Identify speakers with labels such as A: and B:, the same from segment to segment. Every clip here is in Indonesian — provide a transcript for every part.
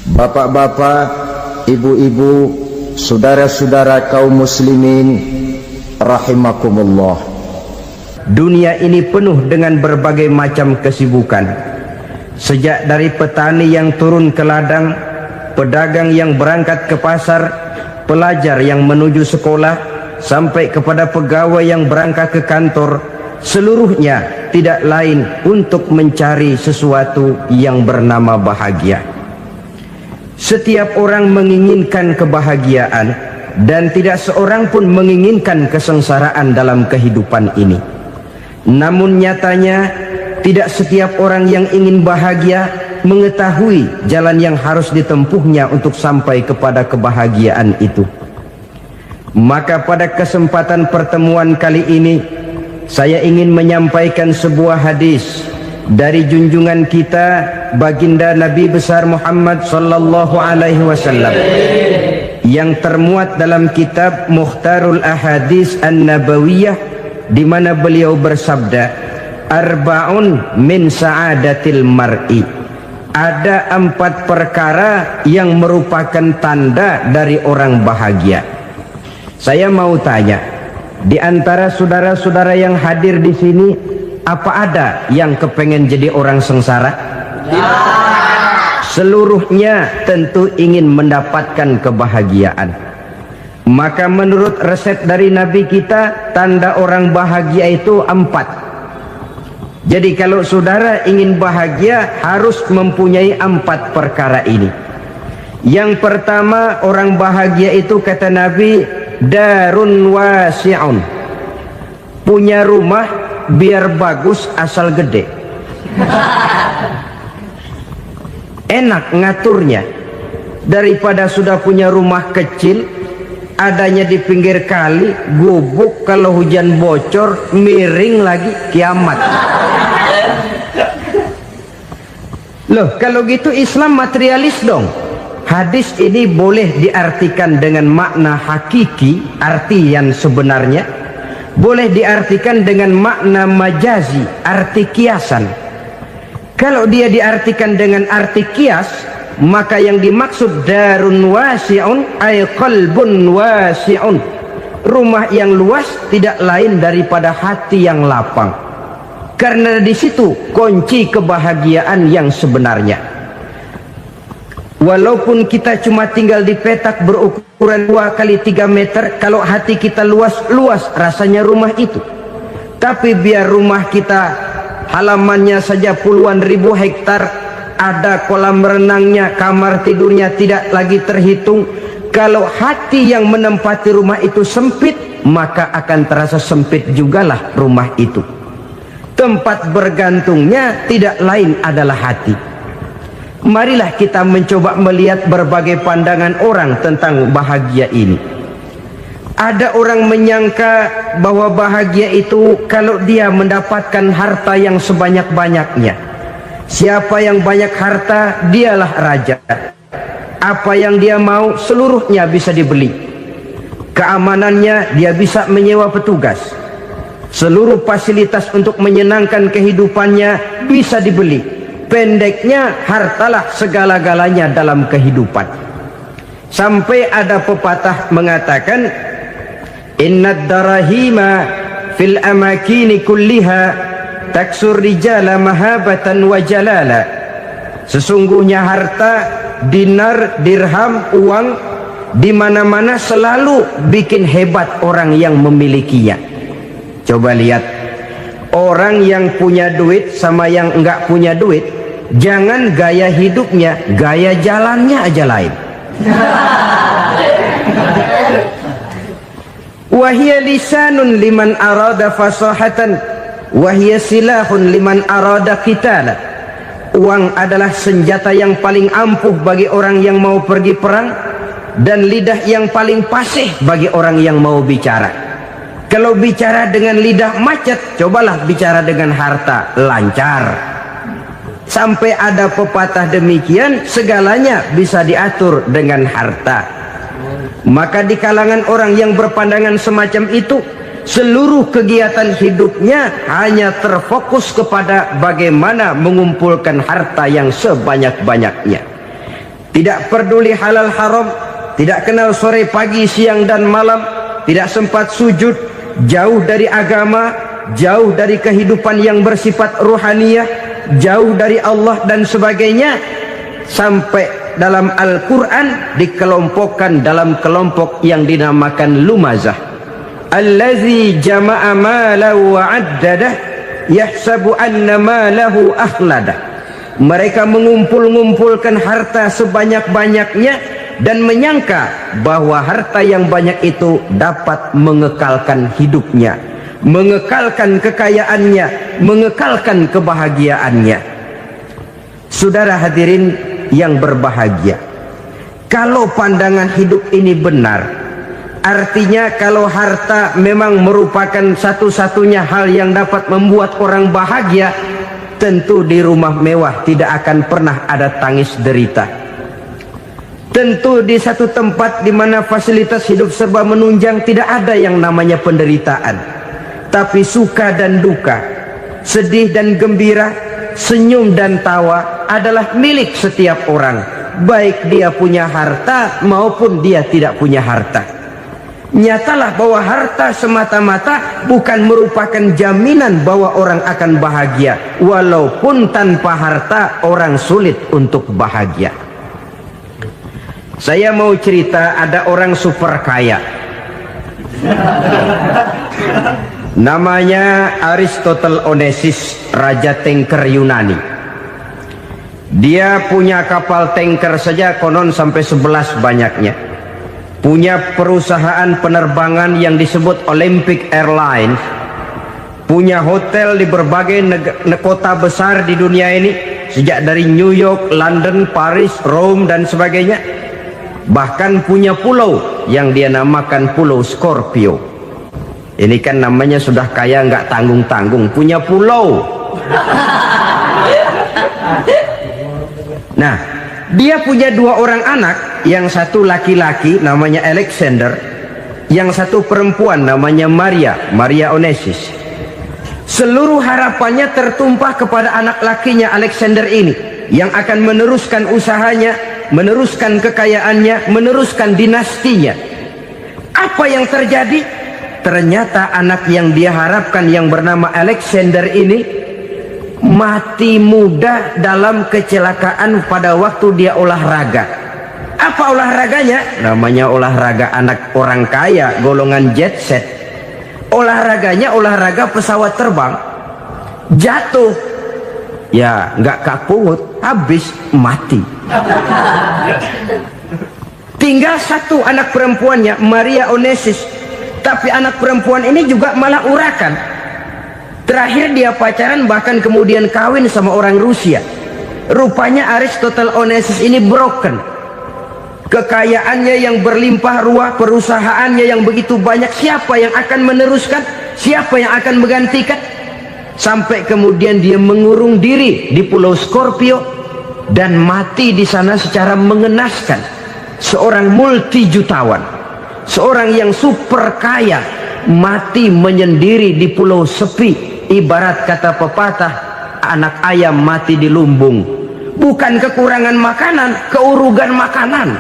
A: Bapak-bapak, ibu-ibu, saudara-saudara kaum muslimin rahimakumullah.
B: Dunia ini penuh dengan berbagai macam kesibukan. Sejak dari petani yang turun ke ladang, pedagang yang berangkat ke pasar, pelajar yang menuju sekolah, sampai kepada pegawai yang berangkat ke kantor, seluruhnya tidak lain untuk mencari sesuatu yang bernama bahagia. Setiap orang menginginkan kebahagiaan, dan tidak seorang pun menginginkan kesengsaraan dalam kehidupan ini. Namun nyatanya tidak setiap orang yang ingin bahagia mengetahui jalan yang harus ditempuhnya untuk sampai kepada kebahagiaan itu. Maka pada kesempatan pertemuan kali ini, saya ingin menyampaikan sebuah hadis dari junjungan kita baginda Nabi besar Muhammad sallallahu alaihi wasallam yang termuat dalam kitab Mukhtarul Ahadits An-Nabawiyah, di mana beliau bersabda, arba'un min sa'adatil mar'i. Ada 4 perkara yang merupakan tanda dari orang bahagia. Saya mau tanya, di antara saudara-saudara yang hadir di sini, apa ada yang kepengen jadi orang sengsara? Ya. Seluruhnya tentu ingin mendapatkan kebahagiaan. Maka menurut resep dari Nabi kita, tanda orang bahagia itu 4. Jadi kalau saudara ingin bahagia, harus mempunyai 4 perkara ini. Yang pertama, orang bahagia itu kata Nabi, darun wasi'un. Punya rumah biar bagus asal gede. Enak ngaturnya, daripada sudah punya rumah kecil adanya di pinggir kali, gubuk, kalau hujan bocor, miring lagi, kiamat. Loh, kalau gitu Islam materialis dong. Hadis ini boleh diartikan dengan makna hakiki, arti yang sebenarnya, boleh diartikan dengan makna majazi, arti kiasan. Kalau dia diartikan dengan arti kias, maka yang dimaksud darun wasi'un ay qalbun wasi'un. Rumah yang luas tidak lain daripada hati yang lapang. Karena di situ kunci kebahagiaan yang sebenarnya. Walaupun kita cuma tinggal di petak berukuran 2 kali 3 meter, kalau hati kita luas-luas rasanya rumah itu. Tapi biar rumah kita halamannya saja puluhan ribu hektar, ada kolam renangnya, kamar tidurnya tidak lagi terhitung. Kalau hati yang menempati rumah itu sempit, maka akan terasa sempit jugalah rumah itu. Tempat bergantungnya tidak lain adalah hati. Marilah kita mencoba melihat berbagai pandangan orang tentang bahagia ini. Ada orang menyangka bahwa bahagia itu kalau dia mendapatkan harta yang sebanyak-banyaknya. Siapa yang banyak harta, dialah raja. Apa yang dia mau, seluruhnya bisa dibeli. Keamanannya, dia bisa menyewa petugas. Seluruh fasilitas untuk menyenangkan kehidupannya bisa dibeli. Pendeknya, hartalah segala-galanya dalam kehidupan. Sampai ada pepatah mengatakan, innad darahima fil amakini kulliha taksur rijala mahabatan wa jalala. Sesungguhnya harta, dinar, dirham, uang di mana-mana selalu bikin hebat orang yang memilikinya. Coba lihat, orang yang punya duit sama yang enggak punya duit, jangan gaya hidupnya, gaya jalannya aja lain. Wahia lisanun liman arada fasahatan, wahia silahun liman arada qitala. Uang adalah senjata yang paling ampuh bagi orang yang mau pergi perang, dan lidah yang paling fasih bagi orang yang mau bicara. Kalau bicara dengan lidah macet, cobalah bicara dengan harta, lancar. Sampai ada pepatah demikian, segalanya bisa diatur dengan harta. Maka di kalangan orang yang berpandangan semacam itu, seluruh kegiatan hidupnya hanya terfokus kepada bagaimana mengumpulkan harta yang sebanyak-banyaknya. tidak peduli halal haram, tidak kenal sore pagi siang dan malam, tidak sempat sujud, jauh dari agama, jauh dari kehidupan yang bersifat ruhaniyah, jauh dari Allah dan sebagainya, sampai dalam Al-Quran dikelompokkan dalam kelompok yang dinamakan lumazah. Allazi jama'a malahu wa 'addadah yahsabu anna malahu akhladah. Mereka mengumpul-ngumpulkan harta sebanyak-banyaknya dan menyangka bahwa harta yang banyak itu dapat mengekalkan hidupnya, mengekalkan kekayaannya, mengekalkan kebahagiaannya. Saudara hadirin yang berbahagia, kalau pandangan hidup ini benar, artinya kalau harta memang merupakan satu-satunya hal yang dapat membuat orang bahagia, tentu di rumah mewah tidak akan pernah ada tangis derita. Tentu di satu tempat di mana fasilitas hidup serba menunjang tidak ada yang namanya penderitaan. Tapi suka dan duka, sedih dan gembira, senyum dan tawa adalah milik setiap orang, baik dia punya harta maupun dia tidak punya harta. Nyatalah bahwa harta semata-mata bukan merupakan jaminan bahwa orang akan bahagia, walaupun tanpa harta orang sulit untuk bahagia. Saya mau cerita, ada orang super kaya, namanya Aristotle Onassis, raja tanker Yunani. Dia punya kapal tanker saja konon sampai 11 banyaknya. Punya perusahaan penerbangan yang disebut Olympic Airlines, punya hotel di berbagai kota besar di dunia ini, sejak dari New York, London, Paris, Rome dan sebagainya. Bahkan punya pulau yang dia namakan Pulau Scorpio. Ini kan namanya sudah kaya nggak tanggung-tanggung, punya pulau. Nah, dia punya 2 orang anak, yang satu laki-laki namanya Alexander, yang satu perempuan namanya Maria Onassis. Seluruh harapannya tertumpah kepada anak lakinya Alexander ini, yang akan meneruskan usahanya, meneruskan kekayaannya, meneruskan dinastinya. Apa yang terjadi? Ternyata anak yang dia harapkan yang bernama Alexander ini mati muda dalam kecelakaan pada waktu dia olahraga. Apa olahraganya? Namanya olahraga anak orang kaya, golongan jet set. Olahraganya olahraga pesawat terbang. Jatuh, ya nggak kapungut, habis mati. Tinggal satu anak perempuannya, Maria Onassis. Tapi anak perempuan ini juga malah urakan. Terakhir dia pacaran, bahkan kemudian kawin sama orang Rusia. Rupanya Aristotle Onassis ini broken. Kekayaannya yang berlimpah ruah, perusahaannya yang begitu banyak, siapa yang akan meneruskan? Siapa yang akan menggantikan? Sampai kemudian dia mengurung diri di Pulau Scorpio dan mati di sana secara mengenaskan. Seorang multijutawan, seorang yang super kaya, mati menyendiri di pulau sepi. Ibarat kata pepatah, anak ayam mati di lumbung. Bukan kekurangan makanan, keurugan makanan.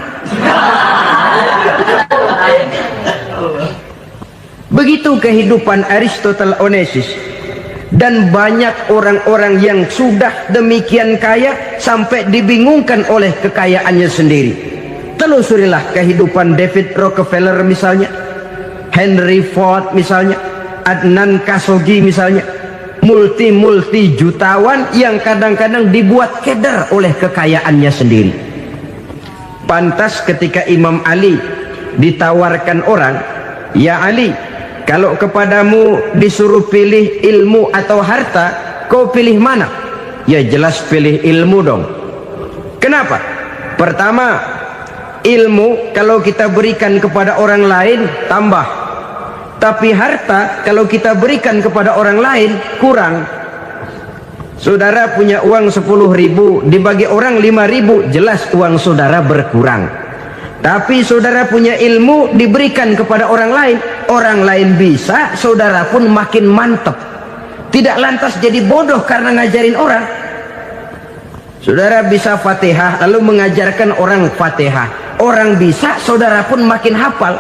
B: Begitu kehidupan Aristotle Onassis. Dan banyak orang-orang yang sudah demikian kaya sampai dibingungkan oleh kekayaannya sendiri. Telusurilah kehidupan David Rockefeller misalnya, Henry Ford misalnya, Adnan Khashoggi misalnya. Multi jutawan yang kadang-kadang dibuat keder oleh kekayaannya sendiri. Pantas ketika Imam Ali ditawarkan orang, "Ya Ali, kalau kepadamu disuruh pilih ilmu atau harta, kau pilih mana?" Ya jelas pilih ilmu dong. Kenapa? Pertama, ilmu kalau kita berikan kepada orang lain tambah. Tapi harta kalau kita berikan kepada orang lain kurang. Saudara punya uang 10.000, dibagi orang 5.000, jelas uang saudara berkurang. Tapi saudara punya ilmu, diberikan kepada orang lain bisa, saudara pun makin mantep. Tidak lantas jadi bodoh karena ngajarin orang. Saudara bisa Fatihah lalu mengajarkan orang Fatihah. Orang bisa, saudara pun makin hafal.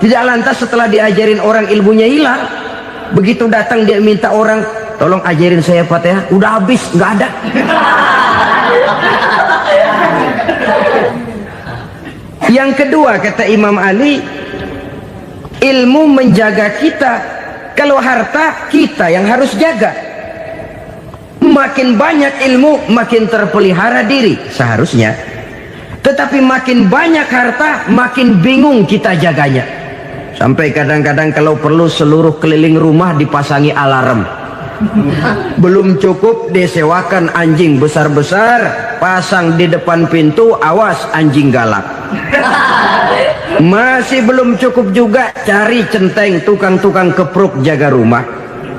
B: Tidak lantas setelah diajarin orang ilmunya hilang. Begitu datang dia minta orang, tolong ajarin saya Fatihah, udah habis, nggak ada. Yang kedua kata Imam Ali, ilmu menjaga kita. Kalau harta, kita yang harus jaga. Makin banyak ilmu, makin terpelihara diri seharusnya. Tetapi makin banyak harta, makin bingung kita jaganya. Sampai kadang-kadang kalau perlu seluruh keliling rumah dipasangi alarm. Belum cukup disewakan anjing besar-besar, pasang di depan pintu, awas anjing galak. Masih belum cukup juga, cari centeng tukang-tukang kepruk jaga rumah.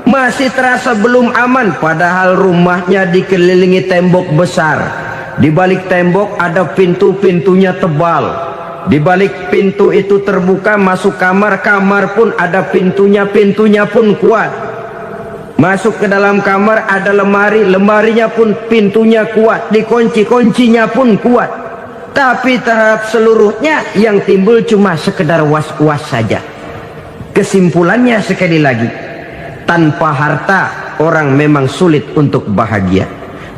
B: Masih terasa belum aman, padahal rumahnya dikelilingi tembok besar. Di balik tembok ada pintu-pintunya tebal. Di balik pintu itu terbuka masuk kamar, kamar pun ada pintunya, pintunya pun kuat. Masuk ke dalam kamar ada lemari, lemarinya pun pintunya kuat, dikunci, kuncinya pun kuat. Tapi terhadap seluruhnya yang timbul cuma sekedar was-was saja. Kesimpulannya sekali lagi, tanpa harta orang memang sulit untuk bahagia.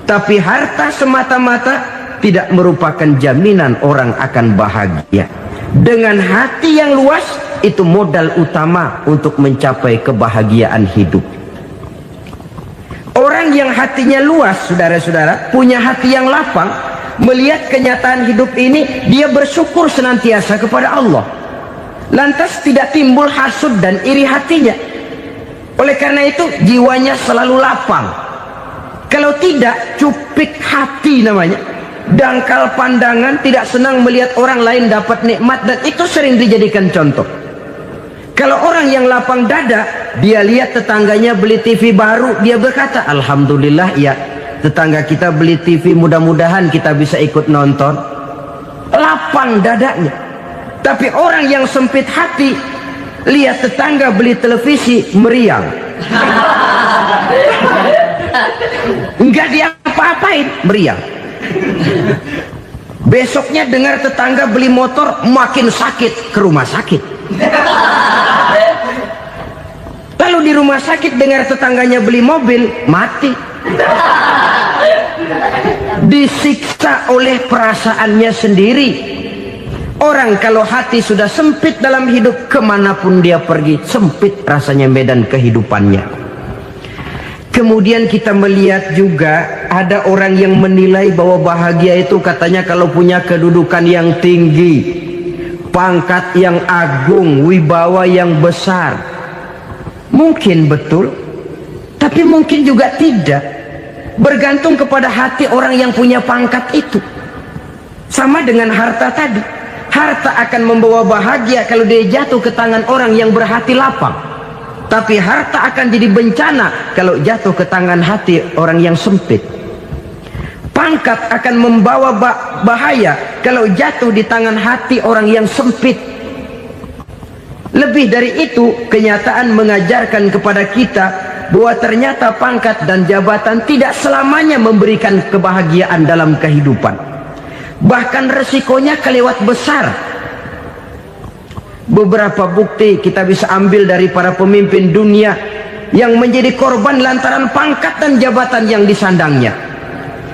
B: Tapi harta semata-mata tidak merupakan jaminan orang akan bahagia. Dengan hati yang luas, itu modal utama untuk mencapai kebahagiaan hidup. Orang yang hatinya luas, saudara-saudara, punya hati yang lapang, melihat kenyataan hidup ini, dia bersyukur senantiasa kepada Allah. Lantas tidak timbul hasud dan iri hatinya. Oleh karena itu jiwanya selalu lapang. Kalau tidak, cupik hati namanya, dangkal pandangan, tidak senang melihat orang lain dapat nikmat, dan itu sering dijadikan contoh. Kalau orang yang lapang dada, dia lihat tetangganya beli TV baru, dia berkata, alhamdulillah ya, tetangga kita beli TV, mudah-mudahan kita bisa ikut nonton. Lapang dadanya. Tapi orang yang sempit hati, lihat tetangga beli televisi, meriang. Enggak diapa-apain, meriang. Besoknya dengar tetangga beli motor, makin sakit, ke rumah sakit. Lalu di rumah sakit dengar tetangganya beli mobil, mati. Disiksa oleh perasaannya sendiri. Orang kalau hati sudah sempit dalam hidup, kemanapun dia pergi, sempit rasanya medan kehidupannya. Kemudian kita melihat juga ada orang yang menilai bahwa bahagia itu katanya kalau punya kedudukan yang tinggi, pangkat yang agung, wibawa yang besar. Mungkin betul, tapi mungkin juga tidak. Bergantung kepada hati orang yang punya pangkat itu. Sama dengan harta tadi. Harta akan membawa bahagia kalau dia jatuh ke tangan orang yang berhati lapang. Tapi harta akan jadi bencana kalau jatuh ke tangan hati orang yang sempit. Pangkat akan membawa bahaya kalau jatuh di tangan hati orang yang sempit. Lebih dari itu, kenyataan mengajarkan kepada kita bahwa ternyata pangkat dan jabatan tidak selamanya memberikan kebahagiaan dalam kehidupan. Bahkan resikonya kelewat besar. Beberapa bukti kita bisa ambil dari para pemimpin dunia yang menjadi korban lantaran pangkat dan jabatan yang disandangnya.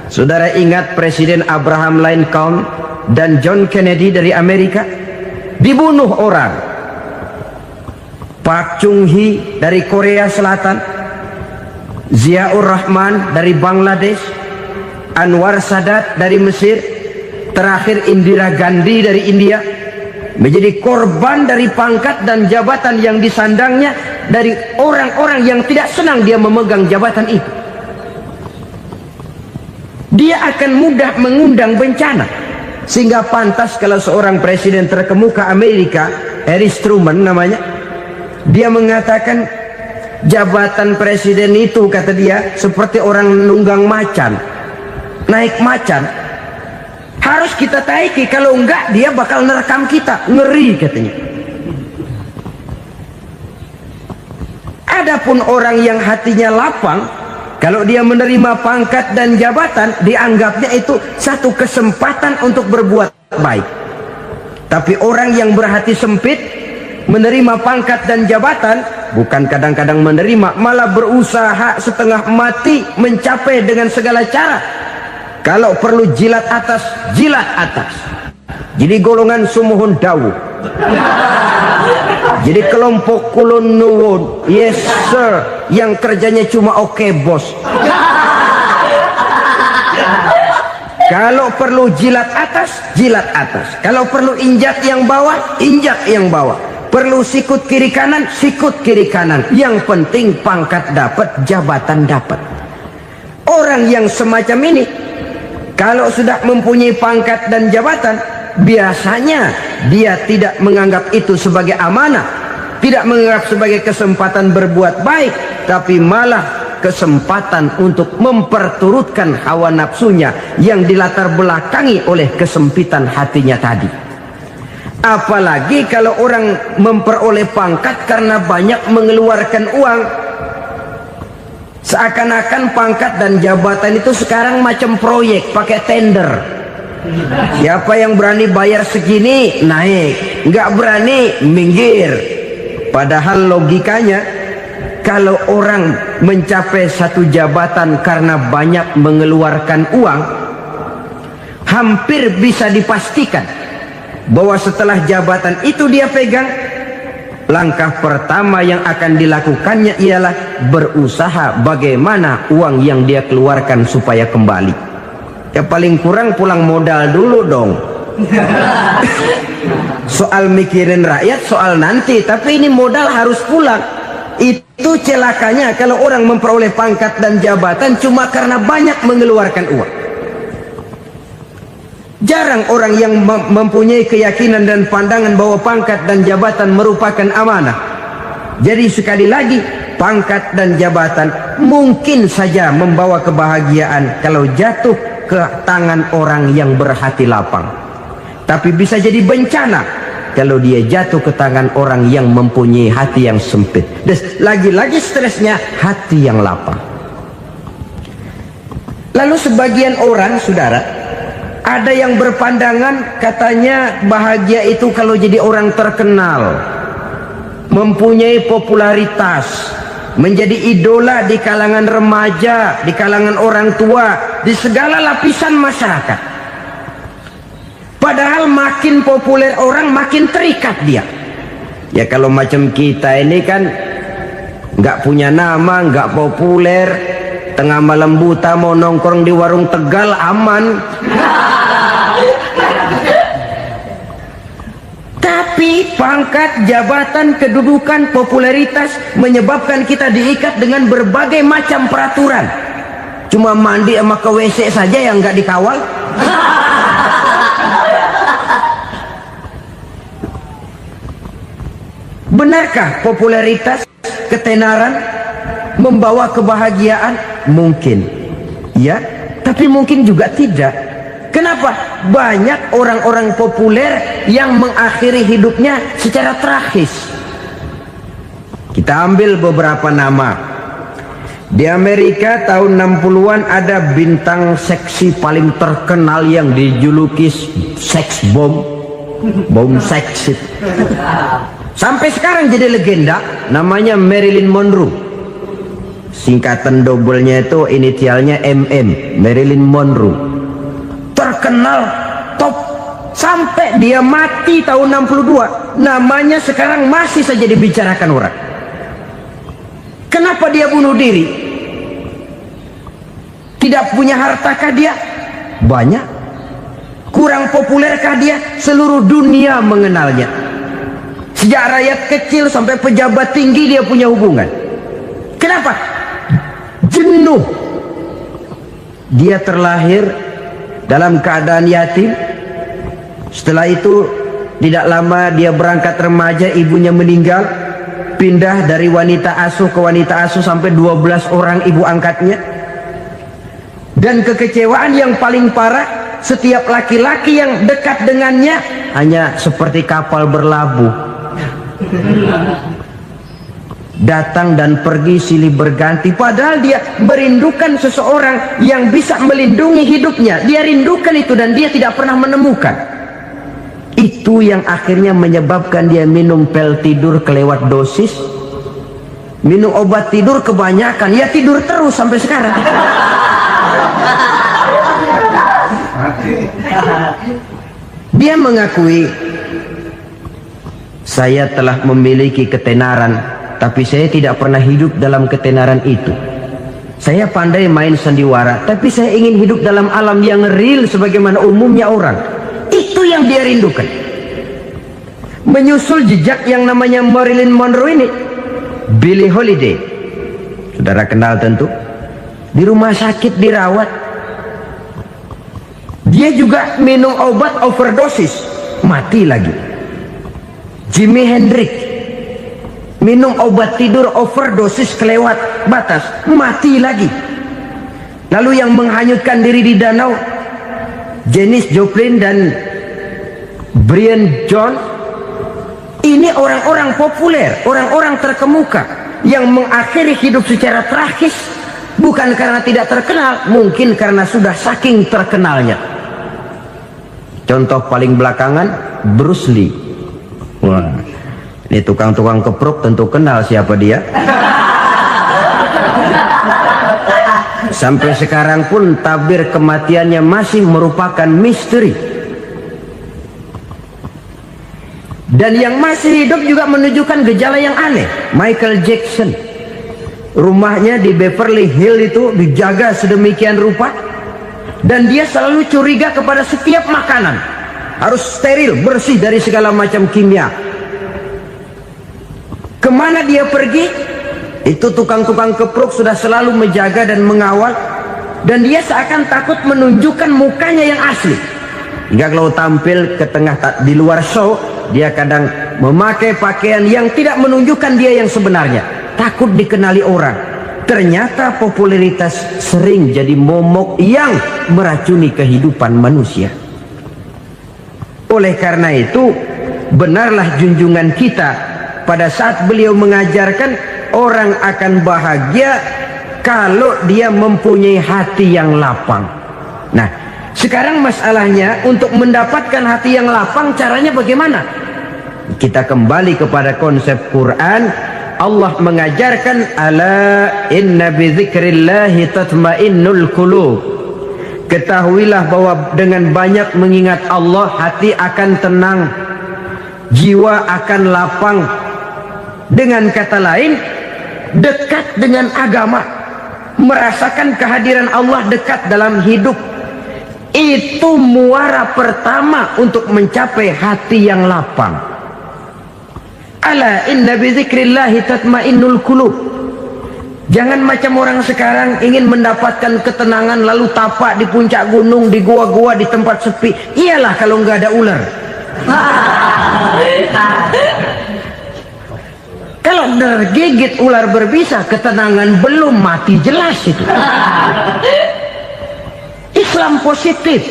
B: Saudara ingat Presiden Abraham Lincoln dan John Kennedy dari Amerika? Dibunuh orang. Park Chung-hee dari Korea Selatan, Ziaur Rahman dari Bangladesh, Anwar Sadat dari Mesir, terakhir Indira Gandhi dari India, menjadi korban dari pangkat dan jabatan yang disandangnya dari orang-orang yang tidak senang dia memegang jabatan itu. Dia akan mudah mengundang bencana. Sehingga pantas kalau seorang presiden terkemuka Amerika, Harry Truman namanya, dia mengatakan jabatan presiden itu, kata dia, seperti orang nunggang macan, naik macan. Harus kita taiki, kalau enggak dia bakal nerekam kita, ngeri katanya. Adapun orang yang hatinya lapang, Kalau dia menerima pangkat dan jabatan, dianggapnya itu satu kesempatan untuk berbuat baik. Tapi orang yang berhati sempit, menerima pangkat dan jabatan, bukan kadang-kadang menerima, malah berusaha setengah mati mencapai dengan segala cara. Kalau perlu jilat atas, jilat atas. Jadi golongan sumuhun dawu. Jadi kelompok kulon nuwun, yes sir, yang kerjanya cuma oke bos. Kalau perlu jilat atas, jilat atas. Kalau perlu injak yang bawah, injak yang bawah. Perlu sikut kiri kanan, sikut kiri kanan. Yang penting pangkat dapat, jabatan dapat. Orang yang semacam ini, kalau sudah mempunyai pangkat dan jabatan, biasanya dia tidak menganggap itu sebagai amanah, tidak menganggap sebagai kesempatan berbuat baik, tapi malah kesempatan untuk memperturutkan hawa nafsunya yang dilatar belakangi oleh kesempitan hatinya tadi. Apalagi kalau orang memperoleh pangkat karena banyak mengeluarkan uang, seakan-akan pangkat dan jabatan itu sekarang macam proyek pakai tender. Siapa yang berani bayar segini naik, nggak berani minggir. Padahal logikanya, kalau orang mencapai satu jabatan karena banyak mengeluarkan uang, hampir bisa dipastikan bahwa setelah jabatan itu dia pegang, langkah pertama yang akan dilakukannya ialah berusaha bagaimana uang yang dia keluarkan supaya kembali. Ya paling kurang pulang modal dulu dong. Soal mikirin rakyat soal nanti, tapi ini modal harus pulang. Itu celakanya kalau orang memperoleh pangkat dan jabatan cuma karena banyak mengeluarkan uang. Jarang orang yang mempunyai keyakinan dan pandangan bahwa pangkat dan jabatan merupakan amanah. Jadi sekali lagi, pangkat dan jabatan mungkin saja membawa kebahagiaan kalau jatuh ke tangan orang yang berhati lapang. Tapi bisa jadi bencana kalau dia jatuh ke tangan orang yang mempunyai hati yang sempit. Dan lagi-lagi stresnya hati yang lapang. Lalu sebagian orang, saudara, ada yang berpandangan katanya bahagia itu kalau jadi orang terkenal, mempunyai popularitas, menjadi idola di kalangan remaja, di kalangan orang tua, di segala lapisan masyarakat. Padahal makin populer orang, makin terikat dia. Ya kalau macam kita ini kan nggak punya nama, nggak populer, tengah malam buta mau nongkrong di warung Tegal aman. Tapi pangkat, jabatan, kedudukan, popularitas menyebabkan kita diikat dengan berbagai macam peraturan. Cuma mandi sama ke WC saja yang nggak dikawal. Benarkah popularitas, ketenaran membawa kebahagiaan? Mungkin, ya, tapi mungkin juga tidak. Kenapa? Banyak orang-orang populer yang mengakhiri hidupnya secara tragis. Kita ambil beberapa nama. Di Amerika tahun 60-an ada bintang seksi paling terkenal yang dijuluki seks bom. Bom seks. Sampai sekarang jadi legenda, namanya Marilyn Monroe. Singkatan dobelnya itu inisialnya MM, Marilyn Monroe. Terkenal top sampai dia mati tahun 62, namanya sekarang masih saja dibicarakan orang. Kenapa dia bunuh diri? Tidak punya hartakah dia? Banyak. Kurang populerkah dia? Seluruh dunia mengenalnya. Sejak rakyat kecil sampai pejabat tinggi dia punya hubungan. Kenapa? Jenuh. Dia terlahir dalam keadaan yatim. Setelah itu tidak lama dia berangkat remaja, ibunya meninggal. Pindah dari wanita asuh ke wanita asuh sampai 12 orang ibu angkatnya. Dan kekecewaan yang paling parah, setiap laki-laki yang dekat dengannya hanya seperti kapal berlabuh. datang dan pergi silih berganti, padahal dia merindukan seseorang yang bisa melindungi hidupnya. Dia rindukan itu dan dia tidak pernah menemukan. Itu yang akhirnya menyebabkan dia minum pil tidur kelewat dosis, minum obat tidur kebanyakan, ya tidur terus sampai sekarang. Dia mengakui, saya telah memiliki ketenaran, tapi saya tidak pernah hidup dalam ketenaran itu. Saya pandai main sandiwara, tapi saya ingin hidup dalam alam yang real sebagaimana umumnya orang. Itu yang dia rindukan. Menyusul jejak yang namanya Marilyn Monroe ini, Billie Holiday, saudara kenal tentu, di rumah sakit dirawat. Dia juga minum obat overdosis, mati lagi. Jimi Hendrix minum obat tidur overdosis kelewat batas, mati lagi. Lalu yang menghanyutkan diri di danau, Janis Joplin dan Brian Jones. Ini orang-orang populer, orang-orang terkemuka yang mengakhiri hidup secara tragis, bukan karena tidak terkenal, mungkin karena sudah saking terkenalnya. Contoh paling belakangan, Bruce Lee. Wah, ini tukang-tukang keprok tentu kenal siapa dia. Sampai sekarang pun tabir kematiannya masih merupakan misteri. Dan yang masih hidup juga menunjukkan gejala yang aneh. Michael Jackson, rumahnya di Beverly Hills itu dijaga sedemikian rupa, dan dia selalu curiga kepada setiap makanan harus steril, bersih dari segala macam kimia. Kemana dia pergi, itu tukang-tukang keprok sudah selalu menjaga dan mengawal, dan dia seakan takut menunjukkan mukanya yang asli. Hingga kalau tampil ke tengah di luar show, dia kadang memakai pakaian yang tidak menunjukkan dia yang sebenarnya, takut dikenali orang. Ternyata popularitas sering jadi momok yang meracuni kehidupan manusia. Oleh karena itu, benarlah junjungan kita pada saat beliau mengajarkan orang akan bahagia kalau dia mempunyai hati yang lapang. Nah, sekarang masalahnya untuk mendapatkan hati yang lapang, caranya bagaimana? Kita kembali kepada konsep Quran. Allah mengajarkan, ala inna bi dzikrillahi tatmainnul qulub. Ketahuilah bahwa dengan banyak mengingat Allah, hati akan tenang, jiwa akan lapang. Dengan kata lain, dekat dengan agama, merasakan kehadiran Allah dekat dalam hidup. Itu muara pertama untuk mencapai hati yang lapang. Ala inna bi dzikrillahi tatmainnul qulub. Jangan macam orang sekarang ingin mendapatkan ketenangan lalu tapak di puncak gunung, di gua-gua, di tempat sepi. Iyalah kalau nggak ada ular. Kalau tergigit ular berbisa, ketenangan belum, mati jelas itu. Islam positif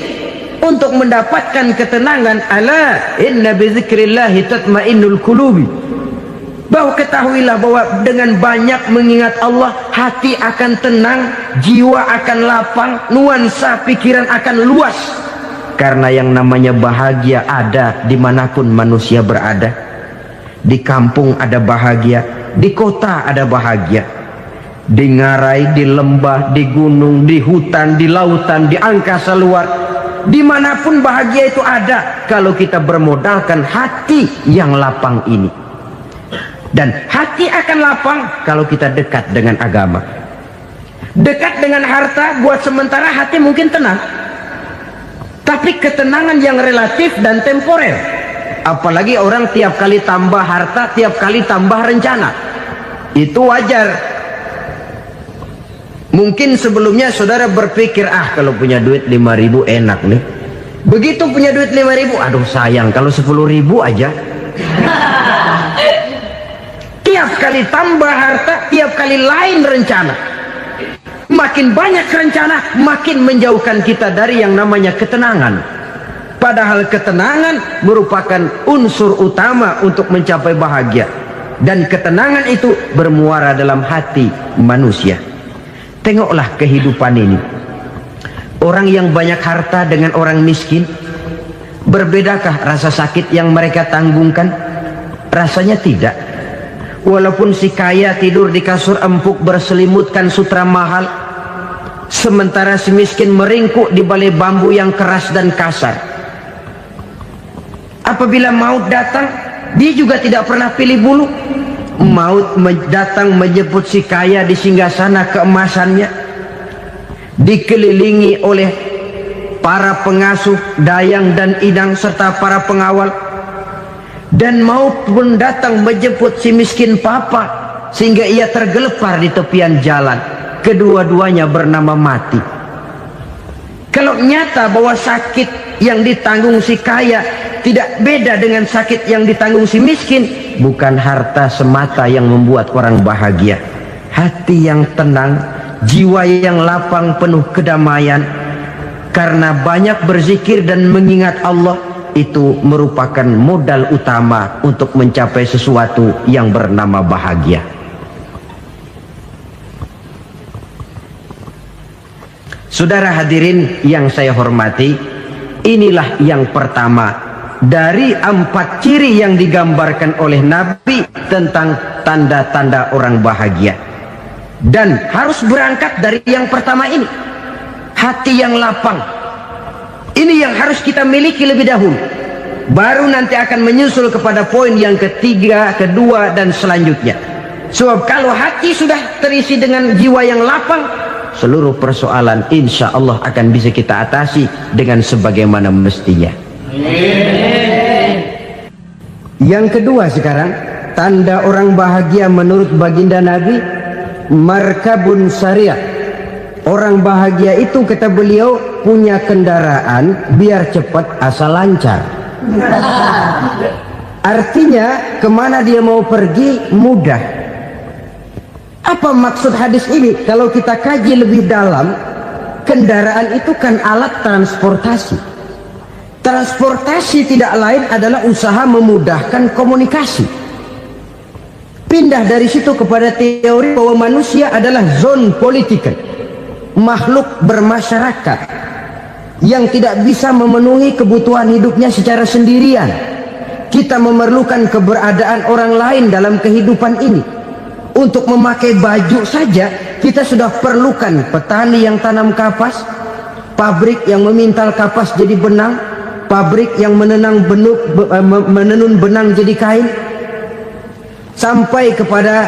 B: untuk mendapatkan ketenangan. Ala inna bi dzikrillahi tatmainnul qulubi. Bahwa ketahuilah bahwa dengan banyak mengingat Allah, hati akan tenang, jiwa akan lapang, nuansa pikiran akan luas. Karena yang namanya bahagia ada dimanapun manusia berada. Di kampung ada bahagia, di kota ada bahagia, di ngarai, di lembah, di gunung, di hutan, di lautan, di angkasa luar, dimanapun bahagia itu ada kalau kita bermodalkan hati yang lapang ini. Dan hati akan lapang kalau kita dekat dengan agama. Dekat dengan harta buat sementara hati mungkin tenang, tapi ketenangan yang relatif dan temporer. Apalagi orang tiap kali tambah harta, tiap kali tambah rencana. Itu wajar. Mungkin sebelumnya saudara berpikir, kalau punya duit 5.000 enak nih. Begitu punya duit 5.000, aduh sayang kalau 10.000 aja. Tiap kali tambah harta, tiap kali lain rencana. Makin banyak rencana, makin menjauhkan kita dari yang namanya ketenangan. Padahal ketenangan merupakan unsur utama untuk mencapai bahagia. dan ketenangan itu bermuara dalam hati manusia. Tengoklah kehidupan ini. Orang yang banyak harta dengan orang miskin, berbedakah rasa sakit yang mereka tanggungkan? Rasanya tidak. Walaupun si kaya tidur di kasur empuk berselimutkan sutra mahal, sementara si miskin meringkuk di balai bambu yang keras dan kasar. Apabila maut datang, dia juga tidak pernah pilih bulu. Maut datang menjemput si kaya di singgasana keemasannya, dikelilingi oleh para pengasuh, dayang dan idang serta para pengawal. Dan maut pun datang menjemput si miskin papa, sehingga ia tergelepar di tepian jalan. Kedua-duanya bernama mati. Kalau nyata bahwa sakit yang ditanggung si kaya tidak beda dengan sakit yang ditanggung si miskin, bukan harta semata yang membuat orang bahagia. Hati yang tenang, jiwa yang lapang penuh kedamaian karena banyak berzikir dan mengingat Allah, itu merupakan modal utama untuk mencapai sesuatu yang bernama bahagia. Saudara hadirin yang saya hormati, inilah yang pertama dari 4 ciri yang digambarkan oleh Nabi tentang tanda-tanda orang bahagia. Dan harus berangkat dari yang pertama ini, hati yang lapang. Ini yang harus kita miliki lebih dahulu, baru nanti akan menyusul kepada poin yang ketiga, kedua dan selanjutnya. Sebab kalau hati sudah terisi dengan jiwa yang lapang, seluruh persoalan insya Allah akan bisa kita atasi dengan sebagaimana mestinya. Yang kedua sekarang, tanda orang bahagia menurut baginda Nabi, markabun syariah. Orang bahagia itu, kata beliau, punya kendaraan biar cepat asal lancar. Artinya kemana dia mau pergi mudah. Apa maksud hadis ini? Kalau kita kaji lebih dalam, kendaraan itu kan alat transportasi. Transportasi tidak lain adalah usaha memudahkan komunikasi. Pindah dari situ kepada teori bahwa manusia adalah zon political, makhluk bermasyarakat yang tidak bisa memenuhi kebutuhan hidupnya secara sendirian. Kita memerlukan keberadaan orang lain dalam kehidupan ini. Untuk memakai baju saja kita sudah perlukan petani yang tanam kapas, pabrik yang memintal kapas jadi benang, pabrik yang menenun benang jadi kain, sampai kepada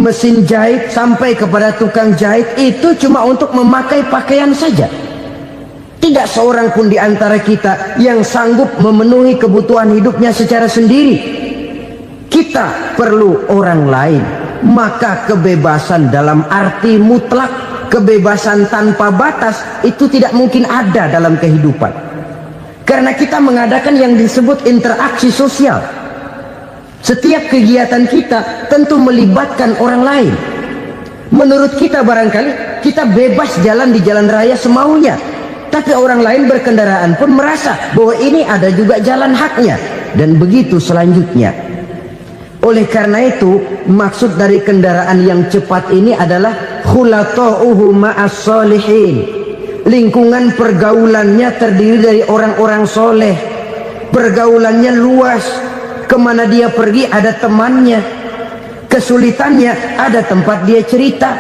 B: mesin jahit, sampai kepada tukang jahit. Itu cuma untuk memakai pakaian saja. Tidak seorang pun di antara kita yang sanggup memenuhi kebutuhan hidupnya secara sendiri. Kita perlu orang lain. Maka kebebasan dalam arti mutlak, kebebasan tanpa batas, itu tidak mungkin ada dalam kehidupan. Karena kita mengadakan yang disebut interaksi sosial. Setiap kegiatan kita tentu melibatkan orang lain. Menurut kita barangkali kita bebas jalan di jalan raya semaunya, tapi orang lain berkendaraan pun merasa bahwa ini ada juga jalan haknya, dan begitu selanjutnya. Oleh karena itu, maksud dari kendaraan yang cepat ini adalah khulata'uhu ma'as solihin. Lingkungan pergaulannya terdiri dari orang-orang soleh. Pergaulannya luas. Kemana dia pergi ada temannya. Kesulitannya ada tempat dia cerita.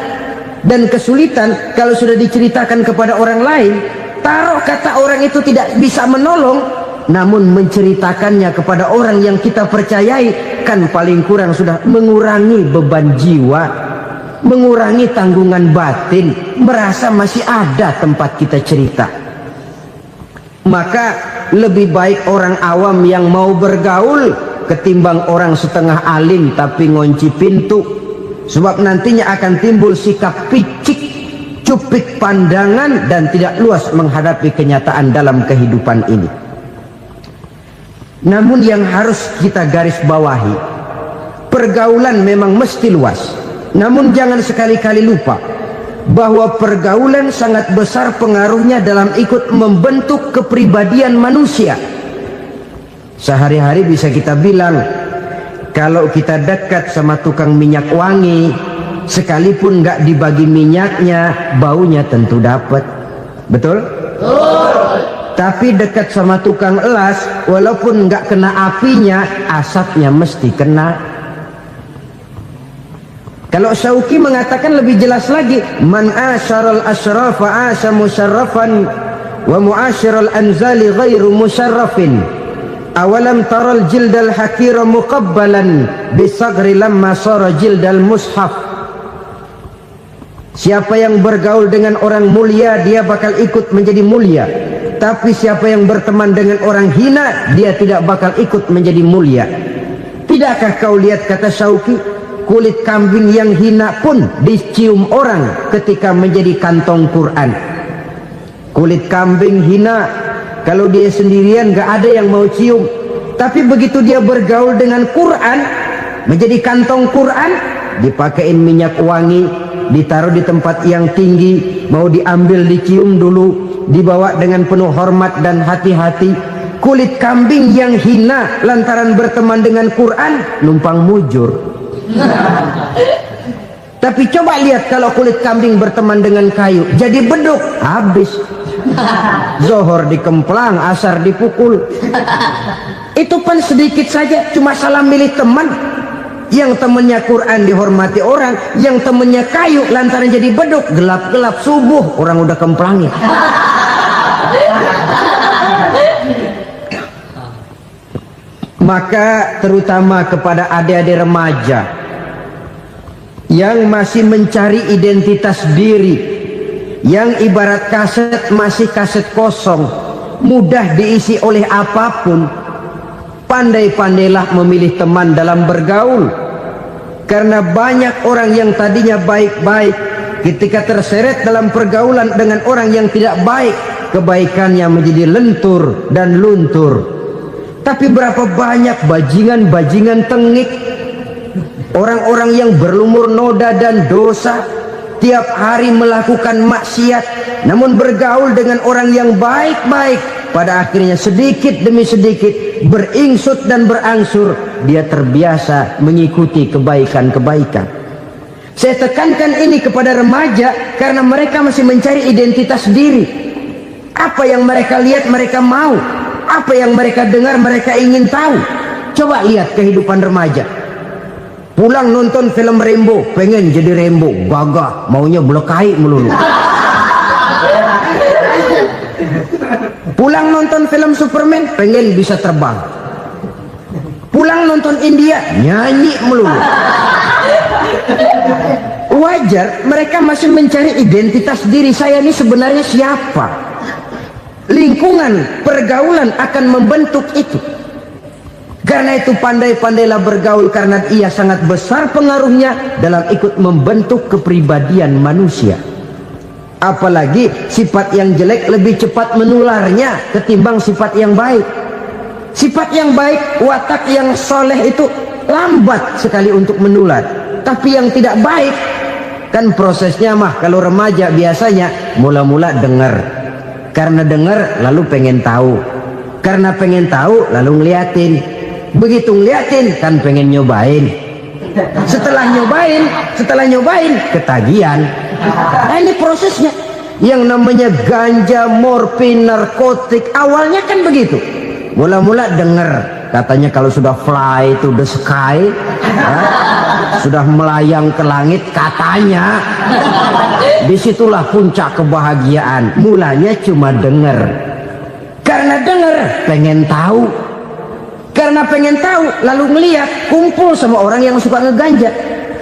B: Dan kesulitan kalau sudah diceritakan kepada orang lain, taruh kata orang itu tidak bisa menolong, namun menceritakannya kepada orang yang kita percayai, kan paling kurang sudah mengurangi beban jiwa, mengurangi tanggungan batin, merasa masih ada tempat kita cerita. Maka lebih baik orang awam yang mau bergaul ketimbang orang setengah alim tapi ngunci pintu. Sebab nantinya akan timbul sikap picik, cupik pandangan, dan tidak luas menghadapi kenyataan dalam kehidupan ini. Namun yang harus kita garis bawahi, pergaulan memang mesti luas. Namun jangan sekali-kali lupa bahwa pergaulan sangat besar pengaruhnya dalam ikut membentuk kepribadian manusia. Sehari-hari bisa kita bilang, Kalau kita dekat sama tukang minyak wangi, sekalipun nggak dibagi minyaknya, baunya tentu dapat. Betul? Tapi dekat sama tukang elas, walaupun nggak kena apinya, asapnya mesti kena. Kalau Syauqi mengatakan lebih jelas lagi, man asyaral asyrafa asya musyarrafan wa muasyiral anzali ghairu musyarrafin. Awalam taral jildal hakira muqabbalan bisagri lamma sara jildal mushaf. Siapa yang bergaul dengan orang mulia, dia bakal ikut menjadi mulia. Tapi siapa yang berteman dengan orang hina, dia tidak bakal ikut menjadi mulia. Tidakkah kau lihat, kata Syauqi, kulit kambing yang hina pun dicium orang ketika menjadi kantong Quran. Kulit kambing hina, kalau dia sendirian gak ada yang mau cium. Tapi begitu dia bergaul dengan Quran, menjadi kantong Quran, dipakein minyak wangi, ditaruh di tempat yang tinggi, mau diambil dicium dulu, dibawa dengan penuh hormat dan hati-hati. Kulit kambing yang hina lantaran berteman dengan Quran, numpang mujur. Tapi coba lihat kalau kulit kambing berteman dengan kayu, jadi beduk, habis. Zohor dikemplang, asar dipukul. Itu pun sedikit saja, cuma salah milih teman. Yang temannya Quran dihormati orang, yang temannya kayu lantaran jadi beduk, gelap-gelap subuh orang udah kemplangin. Maka terutama kepada adik-adik remaja yang masih mencari identitas diri, yang ibarat kaset masih kaset kosong, mudah diisi oleh apapun, pandai-pandailah memilih teman dalam bergaul. Karena banyak orang yang tadinya baik-baik, ketika terseret dalam pergaulan dengan orang yang tidak baik, kebaikannya menjadi lentur dan luntur. Tapi berapa banyak bajingan-bajingan tengik, orang-orang yang berlumur noda dan dosa, tiap hari melakukan maksiat, namun bergaul dengan orang yang baik-baik, pada akhirnya sedikit demi sedikit beringsut dan berangsur dia terbiasa mengikuti kebaikan-kebaikan. Saya tekankan ini kepada remaja karena mereka masih mencari identitas diri. Apa yang mereka lihat mereka mau, apa yang mereka dengar mereka ingin tahu. Coba lihat kehidupan remaja. Pulang nonton film Rambo, pengen jadi Rambo, gagah, maunya belekai melulu. Pulang nonton film Superman, pengen bisa terbang. Pulang nonton India, nyanyi melulu. Wajar, mereka masih mencari identitas diri. Saya ini sebenarnya siapa? Lingkungan, pergaulan akan membentuk itu. Karena itu pandai-pandailah bergaul, karena ia sangat besar pengaruhnya dalam ikut membentuk kepribadian manusia. Apalagi sifat yang jelek lebih cepat menularnya ketimbang sifat yang baik. Sifat yang baik, watak yang soleh itu lambat sekali untuk menular. Tapi yang tidak baik, kan prosesnya mah kalau remaja biasanya mula-mula dengar. Karena dengar lalu pengen tahu. Karena pengen tahu lalu ngeliatin. Begitu ngeliatin kan pengen nyobain. Setelah nyobain ketagihan. Nah, ini prosesnya. Yang namanya ganja, morfin, narkotik, awalnya kan begitu. Mula-mula dengar, katanya kalau sudah fly to the sky, ya, sudah melayang ke langit, katanya disitulah puncak kebahagiaan. Mulanya cuma dengar. Karena dengar pengen tahu. Karena pengen tahu lalu ngeliat, kumpul sama orang yang suka ngeganja.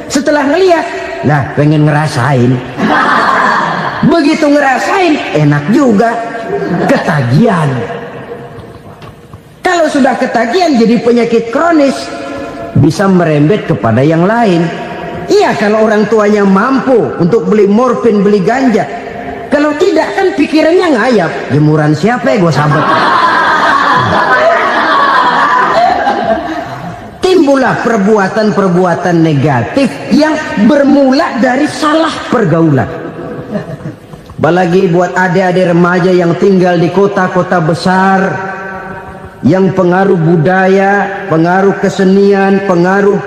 B: Setelah ngeliat, nah pengen ngerasain. Begitu ngerasain enak juga, ketagihan. Kalau sudah ketagihan jadi penyakit kronis, bisa merembet kepada yang lain. Iya, kalau orang tuanya mampu untuk beli morfin, beli ganja. Kalau tidak kan pikirannya ngayap, jemuran siapa ya gue sabet. Timbullah perbuatan-perbuatan negatif yang bermula dari salah pergaulan. Apalagi buat adik-adik remaja yang tinggal di kota-kota besar, yang pengaruh budaya, pengaruh kesenian, pengaruh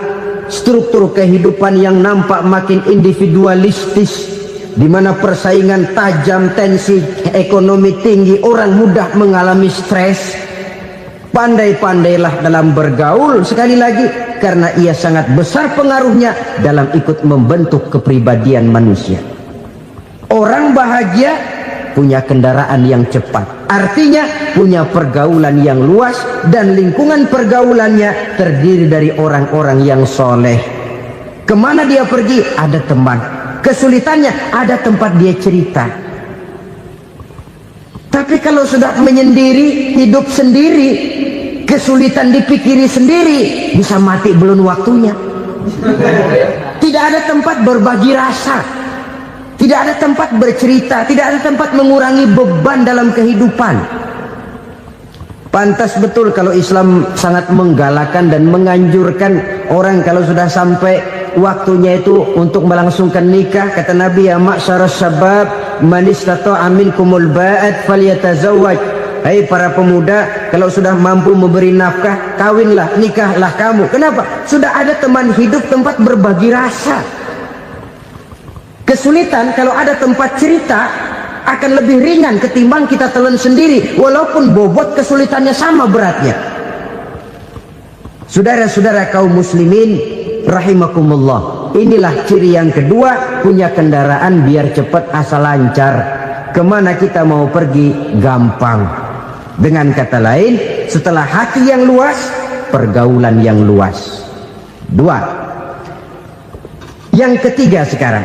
B: struktur kehidupan yang nampak makin individualistis, di mana persaingan tajam, tensi ekonomi tinggi, orang mudah mengalami stres. Pandai-pandailah dalam bergaul, sekali lagi, karena ia sangat besar pengaruhnya dalam ikut membentuk kepribadian manusia. Orang bahagia punya kendaraan yang cepat, artinya punya pergaulan yang luas, dan lingkungan pergaulannya terdiri dari orang-orang yang soleh. Kemana dia pergi ada teman, kesulitannya ada tempat dia cerita. Tapi kalau sudah menyendiri, hidup sendiri, kesulitan dipikiri sendiri, bisa mati belum waktunya. Tidak ada tempat berbagi rasa, tidak ada tempat bercerita, tidak ada tempat mengurangi beban dalam kehidupan. Pantas betul kalau Islam sangat menggalakkan dan menganjurkan orang kalau sudah sampai waktunya itu untuk melangsungkan nikah. Kata Nabi, ya ma'syaras syabab man istata'a minkumul ba'at falyatazawwaj. Hai para pemuda, kalau sudah mampu memberi nafkah, kawinlah, nikahlah kamu. Kenapa? Sudah ada teman hidup, tempat berbagi rasa. Kesulitan kalau ada tempat cerita akan lebih ringan ketimbang kita telan sendiri, walaupun bobot kesulitannya sama beratnya. Saudara-saudara kaum muslimin rahimakumullah, inilah ciri yang kedua, punya kendaraan biar cepat asal lancar. Kemana kita mau pergi gampang. Dengan kata lain, setelah hati yang luas, pergaulan yang luas. Dua. Yang ketiga sekarang,